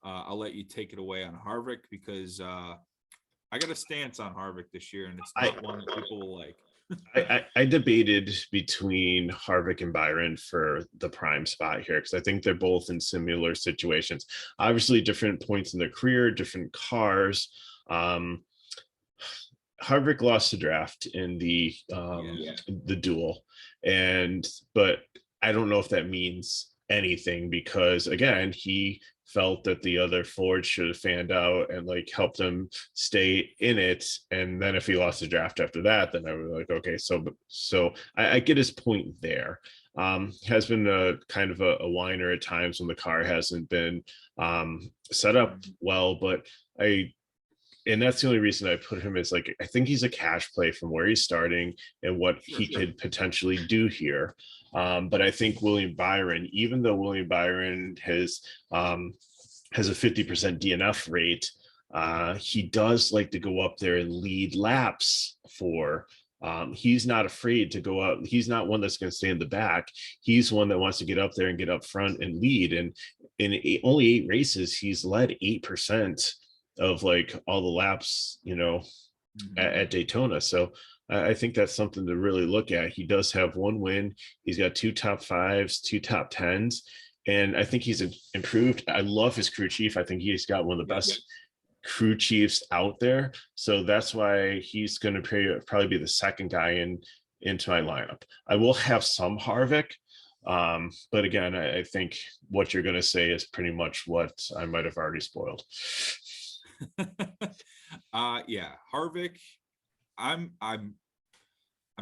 I'll let you take it away on Harvick because I got a stance on Harvick this year, and it's not one that people will like. I debated between Harvick and Byron for the prime spot here because I think they're both in similar situations. Obviously, different points in their career, different cars. Harvick lost the draft in the duel, but I don't know if that means anything because again, he felt that the other Ford should have fanned out and like helped him stay in it. And then if he lost the draft after that, then I was like, okay, so I get his point there. Has been a kind of a whiner at times when the car hasn't been set up well, but and that's the only reason I put him as like, I think he's a cash play from where he's starting and what he could potentially do here. But I think William Byron, even though William Byron has a 50% DNF rate, he does like to go up there and lead laps for. He's not afraid to go up. He's not one that's going to stay in the back. He's one that wants to get up there and get up front and lead. And in only 8 races, he's led 8% of like all the laps, at Daytona. So I think that's something to really look at. He does have 1 win. He's got 2 top 5s, 2 top 10s. And I think he's improved. I love his crew chief. I think he's got one of the best crew chiefs out there. So that's why he's going to probably be the second guy into my lineup. I will have some Harvick. But again, I think what you're going to say is pretty much what I might have already spoiled. Harvick. I'm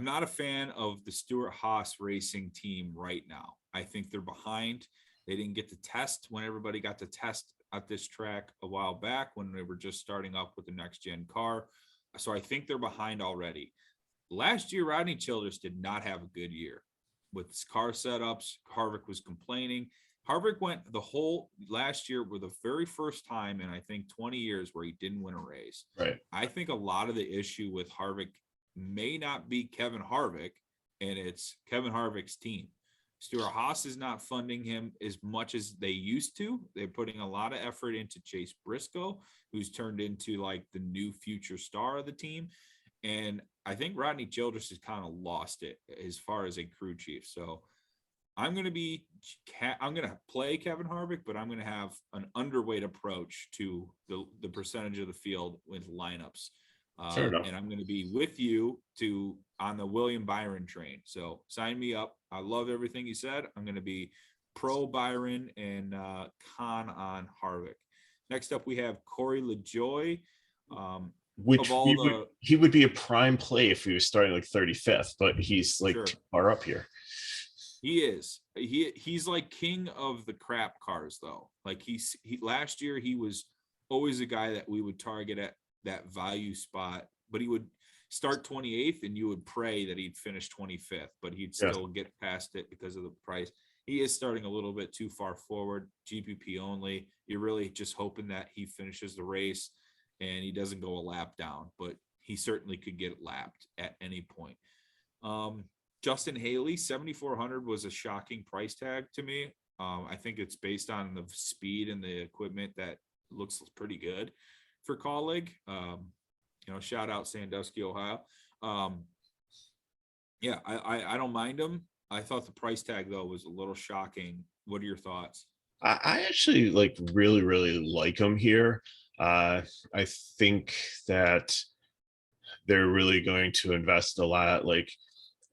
not a fan of the Stewart-Haas racing team right now. I think they're behind. They didn't get to test when everybody got to test at this track a while back when they were just starting up with the next gen car. So I think they're behind already. Last year, Rodney Childress did not have a good year with his car setups. Harvick was complaining. Harvick went the whole last year were the very first time in I think 20 years where he didn't win a race. Right. I think a lot of the issue with Harvick may not be Kevin Harvick, and it's Kevin Harvick's team. Stuart Haas is not funding him as much as they used to. They're putting a lot of effort into Chase Briscoe, who's turned into like the new future star of the team. And I think Rodney Childress has kind of lost it as far as a crew chief. So I'm going to play Kevin Harvick, but I'm going to have an underweight approach to the percentage of the field with lineups. Fair enough. And I'm going to be with you on the William Byron train. So sign me up. I love everything you said. I'm going to be pro Byron and con on Harvick. Next up, we have Corey LaJoy. Which he would be a prime play if he was starting like 35th, but he's like too far up here. He is. He's like king of the crap cars, though. Like he last year, he was always a guy that we would target at that value spot, but he would start 28th and you would pray that he'd finish 25th, but he'd still get past it because of the price. He is starting a little bit too far forward, GPP only. You're really just hoping that he finishes the race and he doesn't go a lap down, but he certainly could get lapped at any point. Justin Haley, 7,400 was a shocking price tag to me. I think it's based on the speed and the equipment that looks pretty good for Colleague. Shout out Sandusky, Ohio. I don't mind him. I thought the price tag though was a little shocking. What are your thoughts? I actually really, really like him here. I think that they're really going to invest a lot. Like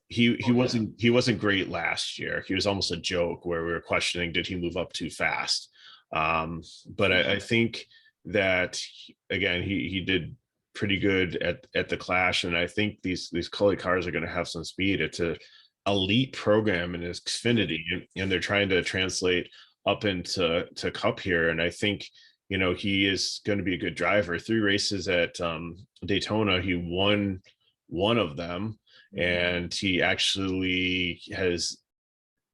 he wasn't great last year. He was almost a joke where we were questioning, did he move up too fast? But I think that again, he did pretty good at the Clash, and I think these Cully cars are going to have some speed. It's a elite program in Xfinity, and they're trying to translate up into Cup here, and I think he is going to be a good driver. 3 races at Daytona, he won one of them, and he actually has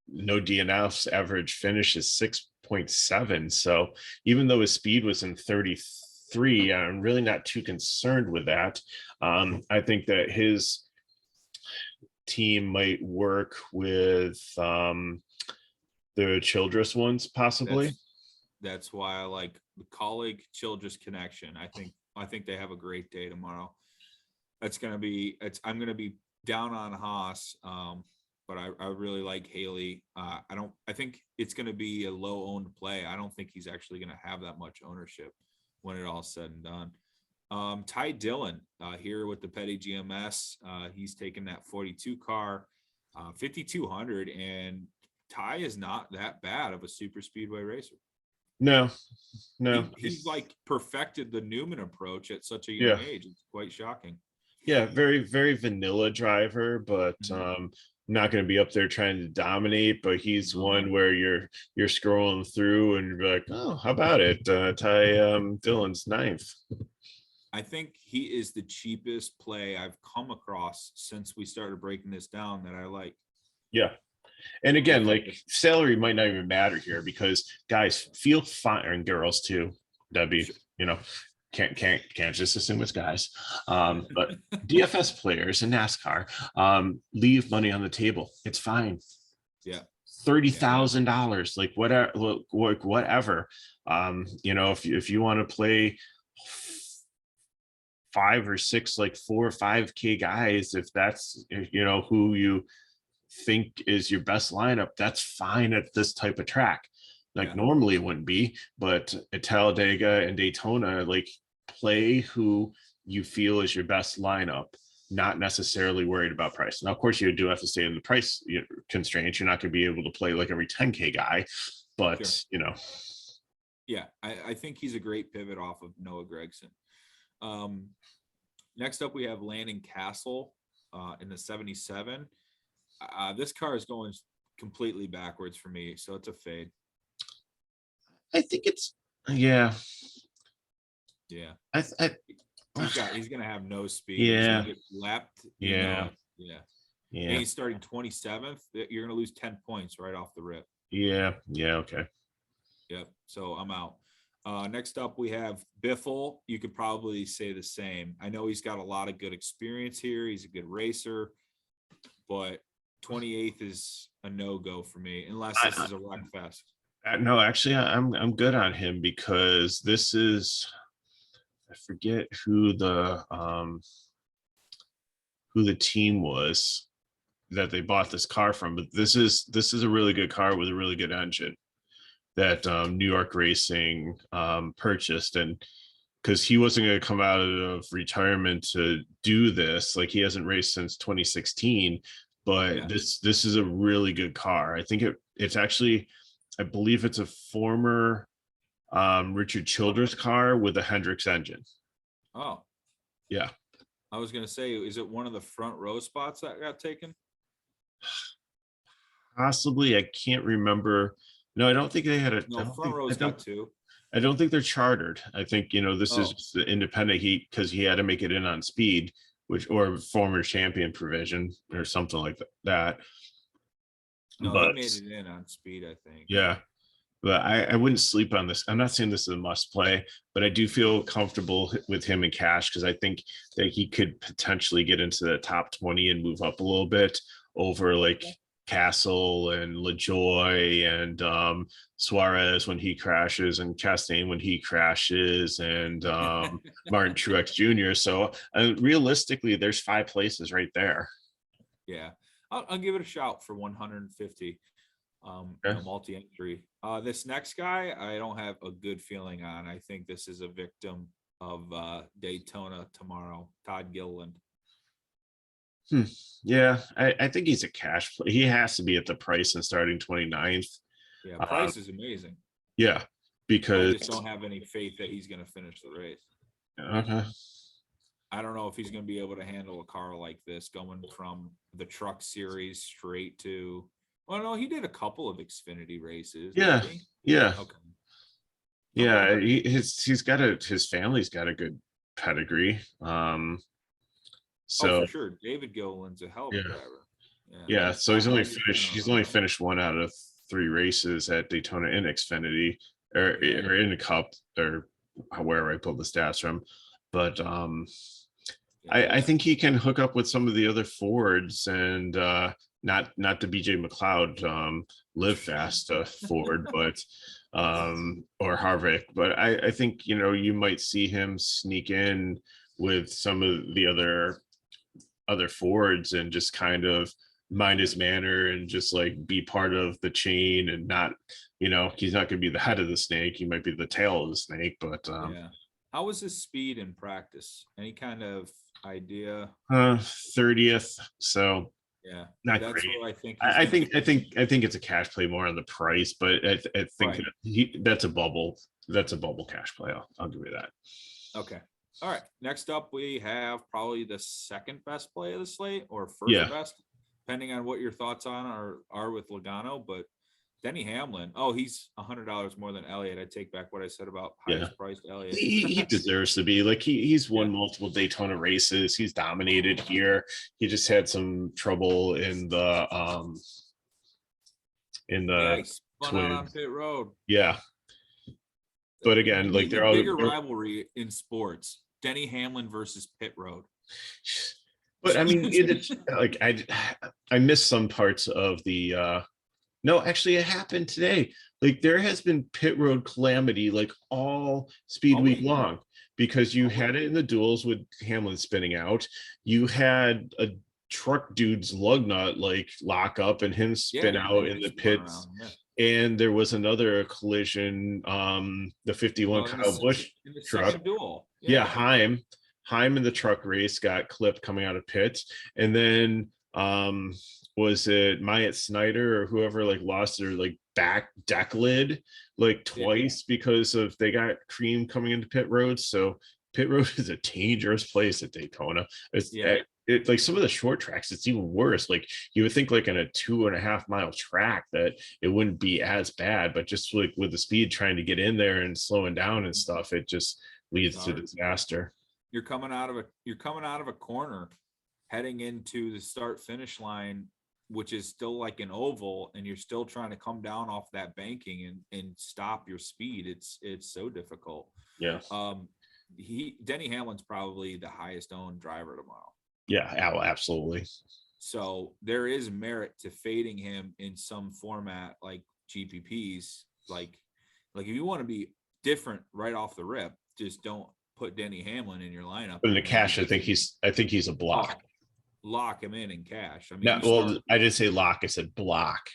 no DNFs. Average finish is 6.7. So even though his speed was in 33, I'm really not too concerned with that. I think that his team might work with the Childress ones possibly. That's why I like the Colleague Childress connection. I think they have a great day tomorrow. I'm going to be down on Haas, but I really like Haley. I think it's going to be a low owned play. I don't think he's actually going to have that much ownership when it all's said and done. Ty Dillon here with the Petty GMS. He's taken that 42 car, 5,200, and Ty is not that bad of a super speedway racer. No. He's like perfected the Newman approach at such a young age. It's quite shocking. Yeah, very, very vanilla driver, but not going to be up there trying to dominate. But he's one where you're scrolling through and you're like, oh, how about it? Ty Dillon's 9th. I think he is the cheapest play I've come across since we started breaking this down that I like. Yeah. And again, like salary might not even matter here because guys feel fine, and girls too. That'd be, can't just assume it's guys. But DFS players in NASCAR leave money on the table. It's fine. Yeah. $30,000, like whatever. If you want to play 5 or 6, like 4 or 5K guys, if that's who you think is your best lineup, that's fine at this type of track. Normally it wouldn't be, but at Talladega and Daytona, like play who you feel is your best lineup, not necessarily worried about price. Now, of course, you do have to stay in the price constraints. You're not going to be able to play like every 10K guy, but Yeah, I think he's a great pivot off of Noah Gregson. Next up, we have Landon Castle in the 77. This car is going completely backwards for me, so it's a fade. I think it's He's gonna have no speed. Yeah. He's gonna get lapped. Yeah. And he's starting 27th. You're gonna lose 10 points right off the rip. Yeah. Okay. Yep. So I'm out. Next up, we have Biffle. You could probably say the same. I know he's got a lot of good experience here. He's a good racer, but 28th is a no-go for me unless this is a wreck fest. No, actually, I'm good on him because this is, I forget who the team was that they bought this car from, but this is a really good car with a really good engine that New York Racing purchased. And because he wasn't going to come out of retirement to do this, like he hasn't raced since 2016, but this is a really good car. I think it's actually, I believe it's a former Richard Childress car with a Hendricks engine. Oh, yeah. I was going to say, is it one of the front row spots that got taken? Possibly. I can't remember. No, I don't think they had a front row's got two. I don't think they're chartered. I think, this is just the independent heat because he had to make it in on speed, or former champion provision or something like that. No, but he made it in on speed, I think. Yeah. But I wouldn't sleep on this. I'm not saying this is a must play, but I do feel comfortable with him in cash because I think that he could potentially get into the top 20 and move up a little bit over like Castle and Lejoy and Suarez when he crashes and Chastain when he crashes and Martin Truex Jr. So realistically, there's 5 places right there. Yeah, I'll give it a shout for 150. Multi-entry. This next guy, I don't have a good feeling on. I think this is a victim of Daytona tomorrow. Todd Gilland. Yeah, I think he's a cash play. He has to be at the price and starting 29th. Yeah, price is amazing. Yeah, because I just don't have any faith that he's going to finish the race. Okay. I don't know if he's going to be able to handle a car like this going from the truck series straight to. Well, no, he did a couple of Xfinity races. Yeah. Okay. Yeah, his family's got a good pedigree. So for sure, David Gilliland's a hell of a driver. Yeah, so he's only finished 1 out of 3 races at Daytona in Xfinity or in the Cup or wherever I pulled the stats from. But I think he can hook up with some of the other Fords and not the BJ Mcleod live fast Ford, but or Harvick. But I think you might see him sneak in with some of the other Fords and just kind of mind his manner and just like be part of the chain and not, he's not going to be the head of the snake. He might be the tail of the snake, but How was his speed in practice? Any kind of idea? 30th. So not that's great. where I think I think it's a cash play more on the price, but I think that's a bubble. That's a bubble cash play. I'll give you that. Okay. All right. Next up, we have probably the second best play of the slate or first best, depending on what your thoughts on are with Logano. But Denny Hamlin, he's $100 more than Elliot. I take back what I said about highest priced Elliot. He deserves to be like he's won multiple Daytona races. He's dominated here. He just had some trouble in the he spun out on pit road. Yeah. But again, like they're all bigger rivalry in sports. Denny Hamlin versus pit road. But I mean, it's like I missed some parts of the no, actually it happened today. Like there has been pit road calamity like all speed week long because you had it in the duels with Hamlin spinning out. You had a truck dude's lug nut like lock up and him spin out in the pits. And there was another collision, the 51 Kyle Busch truck. Heim in the truck race got clipped coming out of pits. And then was it Myatt Snyder or whoever like lost their like back deck lid like twice because of they got cream coming into pit road. So pit road is a dangerous place at Daytona. It like some of the short tracks, it's even worse. Like you would think like in a 2.5 mile track that it wouldn't be as bad, but just like with the speed trying to get in there and slowing down and stuff, it just leads to disaster. You're coming out of a corner heading into the start finish line which is still like an oval, and you're still trying to come down off that banking and stop your speed. It's so difficult. Yeah. Denny Hamlin's probably the highest owned driver tomorrow. Yeah, absolutely. So there is merit to fading him in some format like GPPs. Like if you want to be different right off the rip, just don't put Denny Hamlin in your lineup. But in the cash, I think he's a block. Lock him in cash. I mean, I didn't say lock. I said block.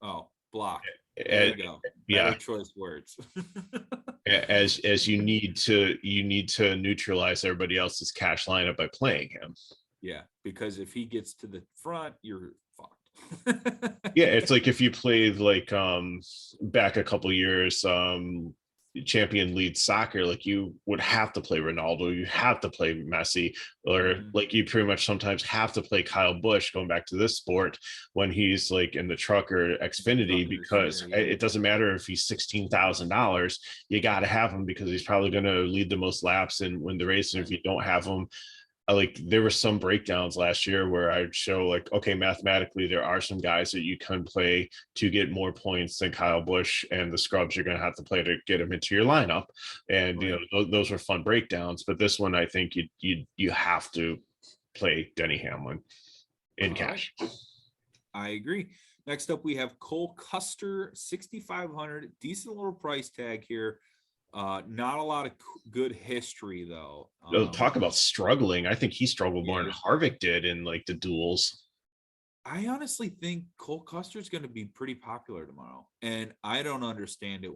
Oh, block. There you go. Better choice words. as you need to neutralize everybody else's cash lineup by playing him. Yeah, because if he gets to the front, you're fucked. Yeah, it's like if you played like back a couple years champion lead soccer, like you would have to play Ronaldo, you have to play Messi, or like you pretty much sometimes have to play Kyle Busch, going back to this sport, when he's like in the truck or Xfinity, because it doesn't matter if he's $16,000, you got to have him because he's probably going to lead the most laps and win the race. And if you don't have him, like there were some breakdowns last year where I'd show like, okay, mathematically, there are some guys that you can play to get more points than Kyle Busch, and the scrubs you're going to have to play to get him into your lineup. And, you know, those were fun breakdowns. But this one, I think you have to play Denny Hamlin in cash. I agree. Next up, we have Cole Custer, 6,500, decent little price tag here. Not a lot of good history though. Talk about struggling. I think he struggled more than Harvick did in like the duels. I honestly think Cole Custer is going to be pretty popular tomorrow, and I don't understand it.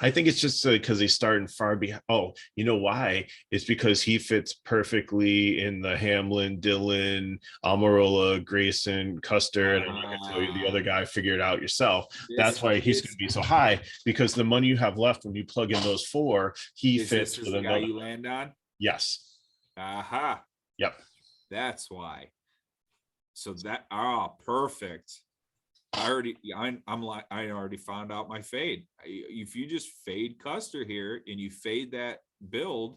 I think it's just because he's starting far behind. Oh, you know why? It's because he fits perfectly in the Hamlin, Dillon, Almirola, Gregson, Custer, and I'm not going to tell you the other guy. Figure it out yourself. That's why he's going to be so high, because the money you have left when you plug in those four, he fits with the guy you land on. Yes. Aha. Yep. That's why. So that perfect. I already found out my fade. If you just fade Custer here and you fade that build,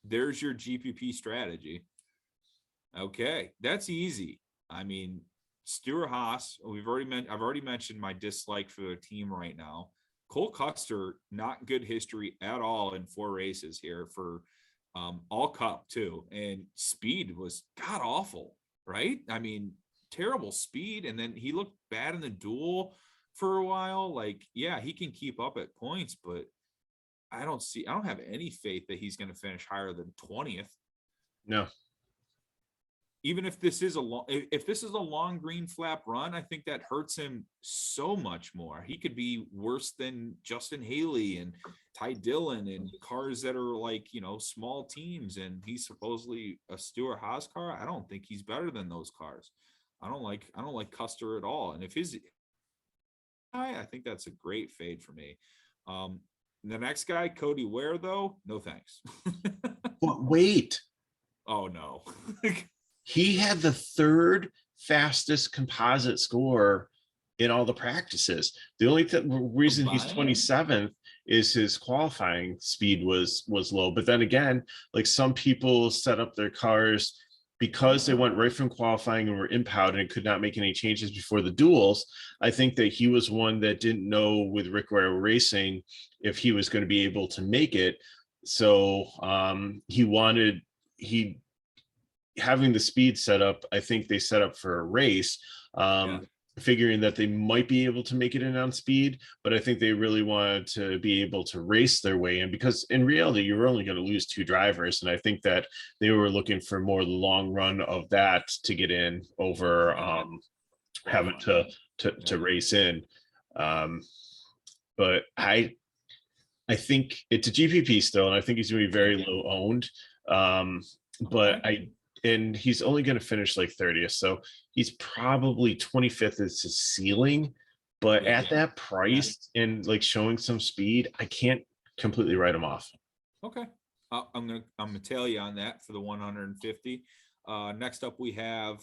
there's your GPP strategy. Okay, that's easy. I mean, Stewart-Haas, I've already mentioned my dislike for the team right now. Cole Custer, not good history at all in 4 races here for all cup too, and speed was god awful. Right? I mean, terrible speed. And then he looked bad in the duel for a while. Like, yeah, he can keep up at points, but I don't have any faith that he's going to finish higher than 20th. No. Even if this is a long green flap run, I think that hurts him so much more. He could be worse than Justin Haley and Ty Dillon and cars that are like, you know, small teams. And he's supposedly a Stewart-Haas car. I don't think he's better than those cars. I don't like Custer at all. And if I think that's a great fade for me. The next guy, Cody Ware, though, no thanks. But wait. Oh no. He had the 3rd fastest composite score in all the practices. The only reason he's 27th is his qualifying speed was low. But then again, like some people set up their cars because they went right from qualifying and were impounded and could not make any changes before the duels. I think that he was one that didn't know with Rick Ware Racing if he was going to be able to make it. So having the speed set up, I think they set up for a race, figuring that they might be able to make it in on speed, but I think they really wanted to be able to race their way in, because in reality, you're only going to lose 2 drivers. And I think that they were looking for more long run of that to get in over having to race in. But I think it's a GPP still, and I think he's going to be very low owned. And he's only going to finish like 30th. So he's probably 25th is his ceiling. But at that price and like showing some speed, I can't completely write him off. Okay. I'm gonna tell you on that for the 150. Next up, we have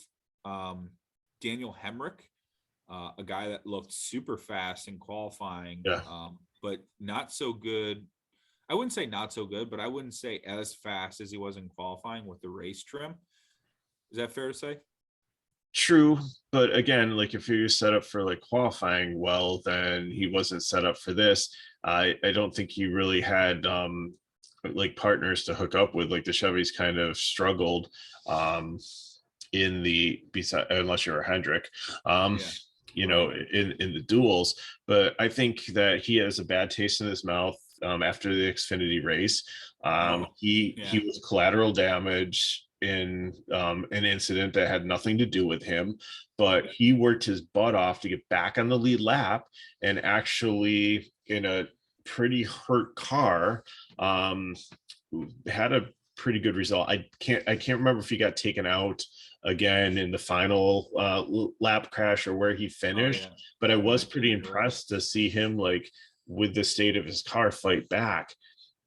Daniel Hamrick, a guy that looked super fast in qualifying, but not so good. I wouldn't say not so good, but I wouldn't say as fast as he was in qualifying with the race trim. Is that fair to say? True, but again, like if you're set up for like qualifying well, then he wasn't set up for this. I don't think he really had like partners to hook up with. Like the Chevys kind of struggled in the beside unless you're a Hendrick. Yeah. In the duels. But I think that he has a bad taste in his mouth after the Xfinity race. He was collateral damage in an incident that had nothing to do with him, but he worked his butt off to get back on the lead lap and actually in a pretty hurt car had a pretty good result. I can't remember if he got taken out again in the final lap crash or where he finished, but I was pretty impressed to see him like with the state of his car fight back.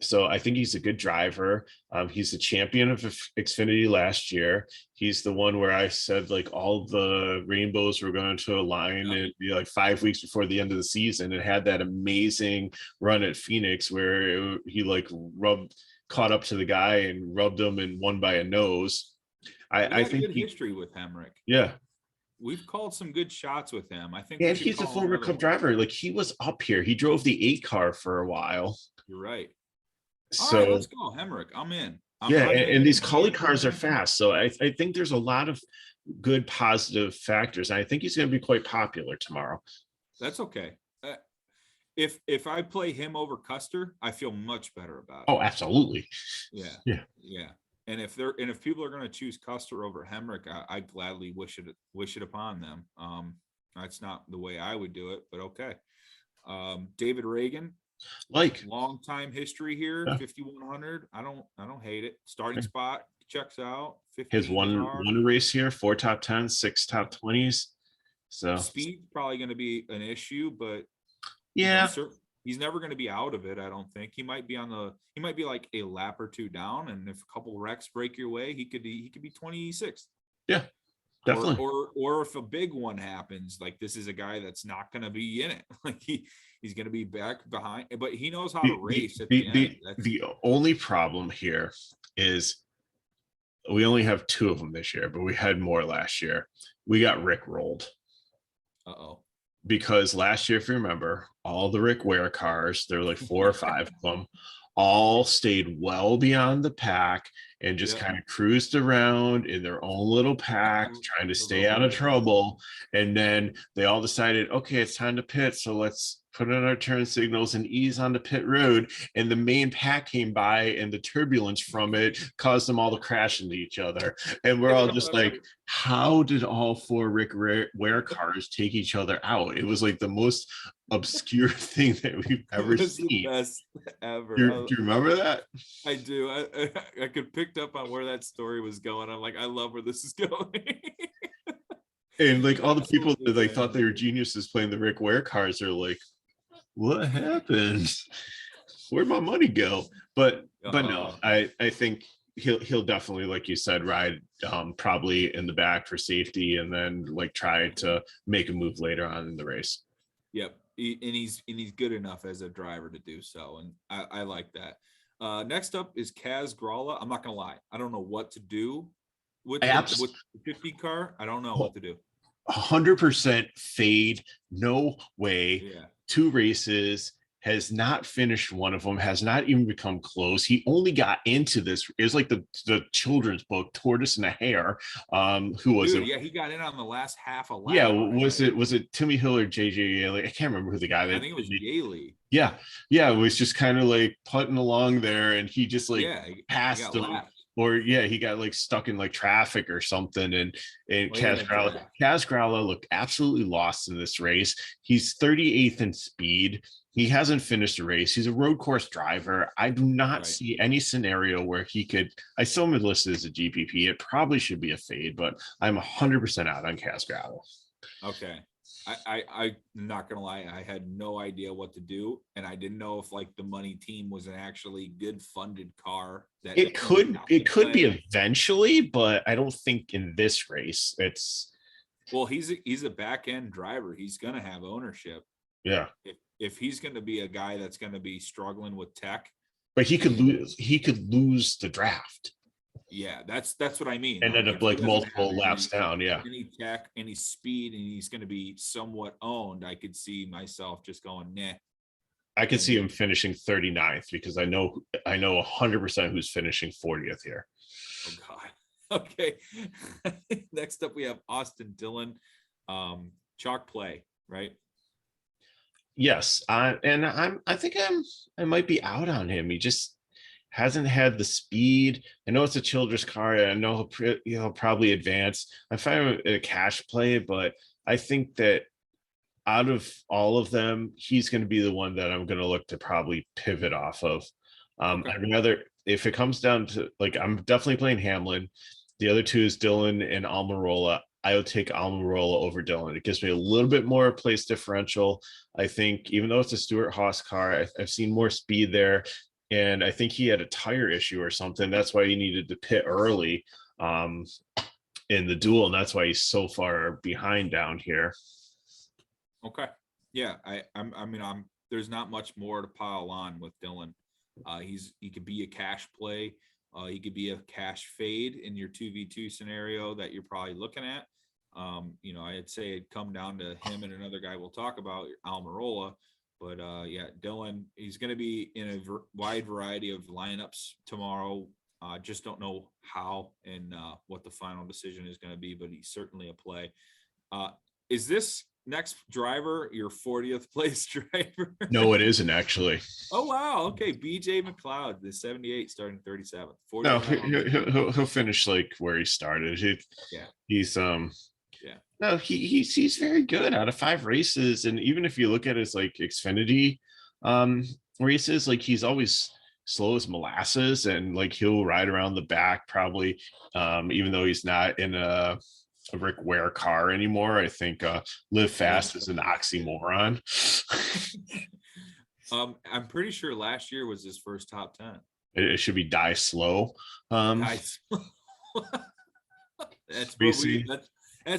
So I think he's a good driver. He's the champion of Xfinity last year. He's the one where I said like all the rainbows were going to align and be like 5 weeks before the end of the season, and had that amazing run at Phoenix where he like caught up to the guy and rubbed him and won by a nose. I think good history with Hamrick. Yeah. We've called some good shots with him. I think and he's a former Cup driver. Like he was up here. He drove the 8 car for a while. You're right. So all right, let's go. Hamrick, I'm in. And these Cully cars are fast. So I think there's a lot of good positive factors. And I think he's going to be quite popular tomorrow. That's okay. If I play him over Custer, I feel much better about it. Oh, absolutely. Yeah. And if people are going to choose Custer over Hamrick, I gladly wish it upon them. That's not the way I would do it, but okay. David Reagan, like long time history here, 5,100. I don't hate it. Starting spot checks out. His one race here, 4 top 10s, 6 top 20s. So speed's probably going to be an issue, but he's never going to be out of it. I don't think he might be like a lap or two down, and if a couple wrecks break your way, he could be 26th. Yeah, definitely. Or if a big one happens, like this is a guy that's not going to be in it. Like he's going to be back behind, but he knows how to race. The only problem here is we only have 2 of them this year, but we had more last year. We got Rick rolled. Because last year, if you remember, all the Rick Ware cars, there were like 4 or 5 of them, all stayed well beyond the pack and just kind of cruised around in their own little pack, trying to stay out of trouble. And then they all decided, okay, it's time to pit. So let's put in our turn signals and ease onto pit road. And the main pack came by and the turbulence from it caused them all to crash into each other. And we're all just like, how did all 4 Rick Ware cars take each other out? It was like the most obscure thing that we've ever seen. The best ever. Do you remember that? I do. I could pick up on where that story was going. I'm like, I love where this is going. And like all the people that like thought they were geniuses playing the Rick Ware cars are like, what happened? Where'd my money go? But no, I think he'll definitely, like you said, ride probably in the back for safety and then like try to make a move later on in the race. Yep. And he's good enough as a driver to do so. And I like that. Next up is Kaz Gralla. I'm not going to lie. I don't know what to do with the 50 car. I don't know what to do. 100% fade. No way. 2 races, has not finished one of them, has not even become close. He only got into this. It was like the children's book, Tortoise and a Hare. Who was it? Yeah, he got in on the last half a lap. Yeah, was it Timmy Hill or JJ Yaley? I can't remember who the guy. I think it was Yaley. Yeah, it was just kind of like putting along there, and he just like passed him. Or he got like stuck in like traffic or something, and Kaz Gralla looked absolutely lost in this race. He's 38th in speed. He hasn't finished a race. He's a road course driver. I do not see any scenario where he could. I still am listed as a GPP. It probably should be a fade, but I'm 100% out on Kaz Gralla. Okay. I'm not gonna lie, I had no idea what to do, and I didn't know if like the money team was an actually good funded car. That it could be eventually, but I don't think in this race it's. Well, he's a back end driver. He's gonna have ownership. Yeah. If he's gonna be a guy that's gonna be struggling with tech, but he could lose. He could lose the draft. Yeah, that's what I mean. Ended up If he like doesn't have multiple laps down. Yeah. any tech, any speed, and he's going to be somewhat owned, I could see myself just going, nah. I could see him finishing 39th because I know 100% who's finishing 40th here. Oh God. Okay. Next up we have Austin Dillon. Chalk play, right? Yes. I think I might be out on him. He just hasn't had the speed. I know it's a Childress car. I know he'll probably advance. I find him a cash play, but I think that out of all of them, he's going to be the one that I'm going to look to probably pivot off of. Okay. I'd rather, if it comes down to, like, I'm definitely playing Hamlin. The other two is Dillon and Almirola. I would take Almirola over Dillon. It gives me a little bit more place differential. I think, even though it's a Stewart Haas car, I've seen more speed there. And I think he had a tire issue or something. That's why he needed to pit early in the duel. And that's why he's so far behind down here. Okay. Yeah. There's not much more to pile on with Dillon. He could be a cash play. He could be a cash fade in your 2v2 scenario that you're probably looking at. I'd say it'd come down to him and another guy we'll talk about, Almirola. But yeah, Dillon, he's going to be in a wide variety of lineups tomorrow. Just don't know how and what the final decision is going to be, but he's certainly a play. Is this next driver your 40th place driver? No, it isn't actually. Oh wow, okay. BJ Mcleod, the 78 starting 37th. No, he'll finish like where he started. He's no, he's very good out of 5 races. And even if you look at his like Xfinity races, like he's always slow as molasses, and like he'll ride around the back probably, even though he's not in a Rick Ware car anymore. I think live fast is an oxymoron. I'm pretty sure last year was his first top 10. It should be die slow. That's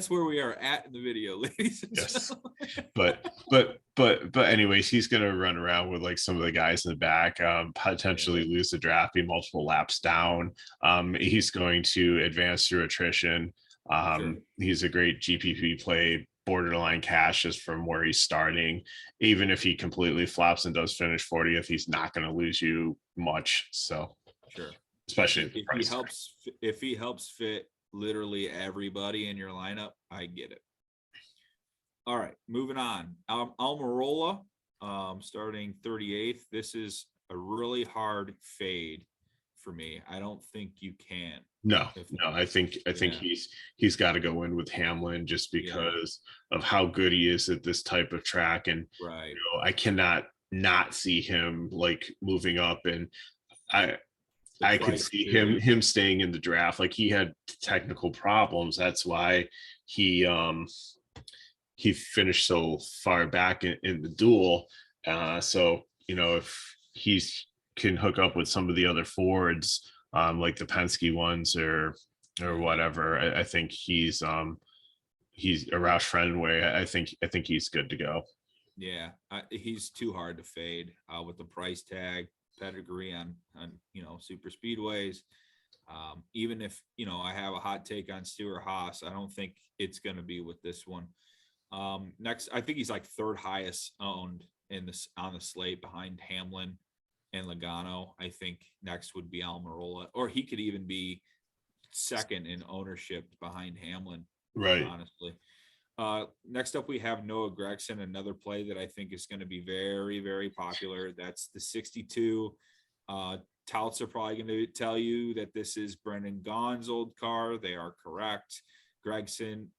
where we are at in the video, ladies and gentlemen. But anyways, he's gonna run around with like some of the guys in the back, potentially lose the draft, be multiple laps down. He's going to advance through attrition. Sure. He's a great GPP play, borderline cashes from where he's starting. Even if he completely flops and does finish 40th, he's not going to lose you much. So sure, especially if he helps fit literally everybody in your lineup, I get it. All right, moving on. Almirola, starting 38th. This is a really hard fade for me. I don't think you can. No, I think he's got to go in with Hamlin just because of how good he is at this type of track. And right, I cannot not see him like moving up, and I could see him staying in the draft. Like he had technical problems. That's why he finished so far back in the duel. So if he's can hook up with some of the other Fords, like the Penske ones or whatever, I think he's a Roush Fenway. I think he's good to go. Yeah, he's too hard to fade with the price tag, pedigree on super speedways. Even if I have a hot take on Stewart Haas, I don't think it's going to be with this one. Next, I think he's like third highest owned on the slate behind Hamlin and Logano. I think next would be Almirola, or he could even be second in ownership behind Hamlin. Right. Honestly. Next up, we have Noah Gregson, another play that I think is going to be very, very popular. That's the 62. Touts are probably going to tell you that this is Brendan Gaughan's old car. They are correct. Gregson,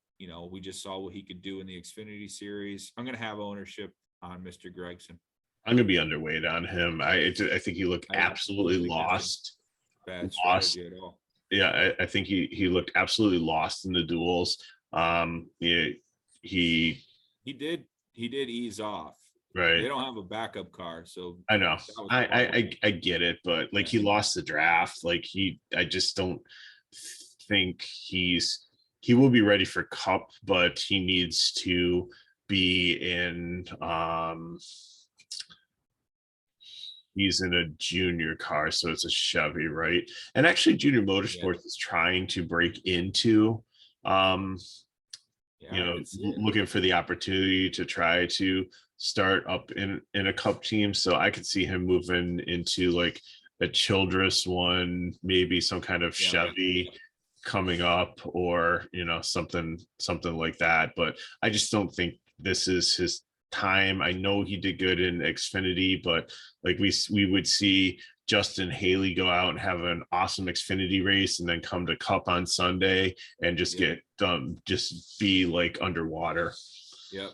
we just saw what he could do in the Xfinity series. I'm going to have ownership on Mr. Gregson. I'm going to be underweight on him. I think he looked absolutely lost. Bad strategy at all. Yeah, I think he looked absolutely lost in the duels. He did ease off. Right. They don't have a backup car, so I know. I get it, but like he lost the draft. Like I just don't think he will be ready for Cup, but he needs to be in he's in a junior car, so it's a Chevy, right? And actually, Junior Motorsports is trying to break into, looking for the opportunity to try to start up in a Cup team. So I could see him moving into like a Childress one, maybe some kind of Chevy coming up, or something like that. But I just don't think this is his time. I know he did good in Xfinity, but like we would see Justin Haley go out and have an awesome Xfinity race and then come to Cup on Sunday and just get just be like underwater. Yep.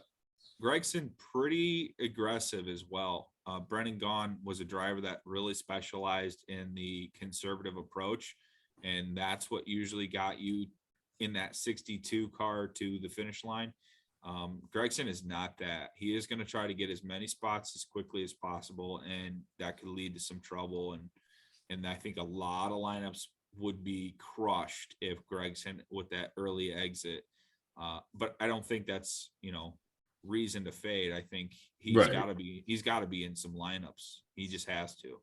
Gregson pretty aggressive as well. Brennan Gaughan was a driver that really specialized in the conservative approach, and that's what usually got you in that 62 car to the finish line. Gregson is not that. He is going to try to get as many spots as quickly as possible, and that could lead to some trouble. And I think a lot of lineups would be crushed if Gregson with that early exit. But I don't think that's, reason to fade. I think he's got to be in some lineups. He just has to.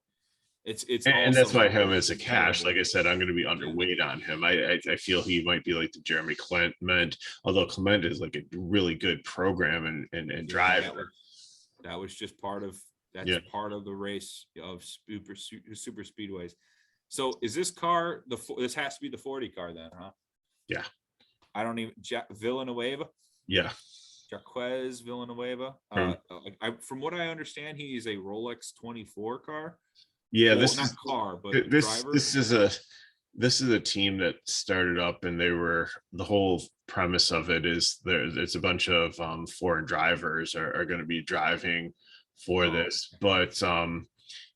And that's why him as a cash, like I said, I'm going to be underweight on him. I feel he might be like the Jeremy Clement, although Clement is like a really good program and driver. That was just part of part of the race of super speedways. So is this car this has to be the 40 car then, huh? Yeah. I don't even Villanueva. Yeah. Jacquez Villanueva. From what I understand, he is a Rolex 24 car. Yeah, well, this not is car, but driver. This is a team that started up, and the whole premise of it is there's a bunch of foreign drivers are going to be driving for this, but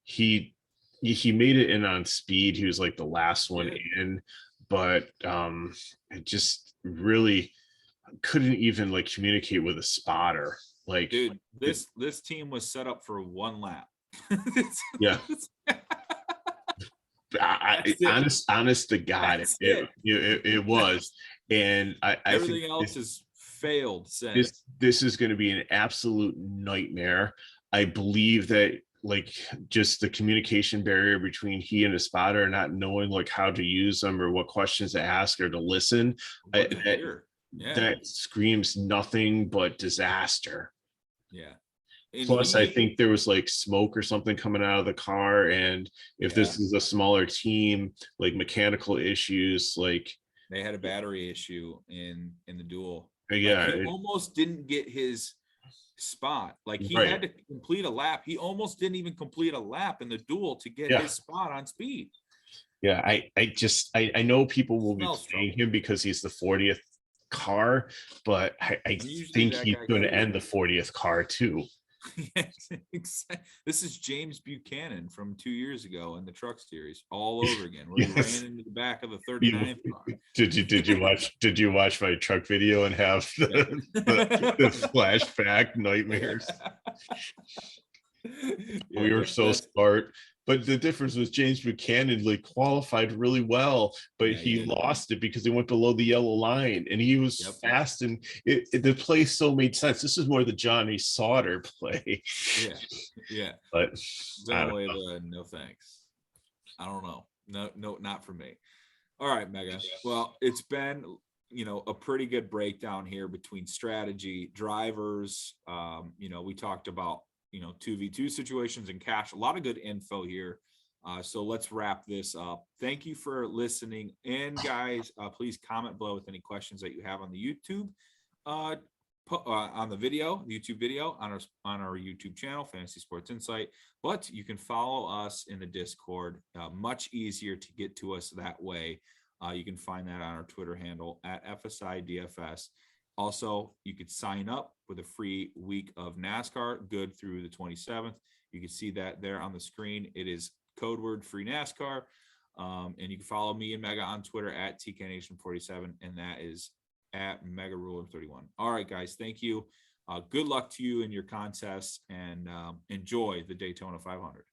he made it in on speed. He was like the last one in, but it just really couldn't even like communicate with a spotter. Like, dude, this team was set up for one lap. Yeah. honest to God, it was. And everything think else has failed since. This is going to be an absolute nightmare. I believe that like just the communication barrier between he and a spotter, not knowing like how to use them or what questions to ask or to listen, that screams nothing but disaster. Yeah. Plus, I think there was like smoke or something coming out of the car. And if this is a smaller team, like mechanical issues, like they had a battery issue in the duel. Yeah. Like he almost didn't get his spot. Like he had to complete a lap. He almost didn't even complete a lap in the duel to get his spot on speed. Yeah. I know people will be playing him because he's the 40th car, but I think he's going to end the 40th car too. This is James Buchanan from 2 years ago in the truck series all over again, where he ran into the back of the 39th car. Did you watch my truck video and have the flashback nightmares? We were so smart. But the difference was James Buchanan like qualified really well, but he lost it because he went below the yellow line, and he was fast, and the play so made sense. This is more the Johnny Sauter play. Yeah. But no thanks. I don't know. No, not for me. All right, Mega. Well, it's been a pretty good breakdown here between strategy, drivers. We talked about 2v2 situations and cash, a lot of good info here. So let's wrap this up. Thank you for listening. And guys, please comment below with any questions that you have on the YouTube, on the YouTube video on our YouTube channel, Fantasy Sports Insight. But you can follow us in the Discord. Much easier to get to us that way. You can find that on our Twitter handle at FSI DFS. Also, you could sign up with a free week of NASCAR, good through the 27th. You can see that there on the screen. It is code word free NASCAR. And you can follow me and Mega on Twitter at TKNation47, and that is at MegaRuler31. All right, guys, thank you. Good luck to you in your contests, and enjoy the Daytona 500.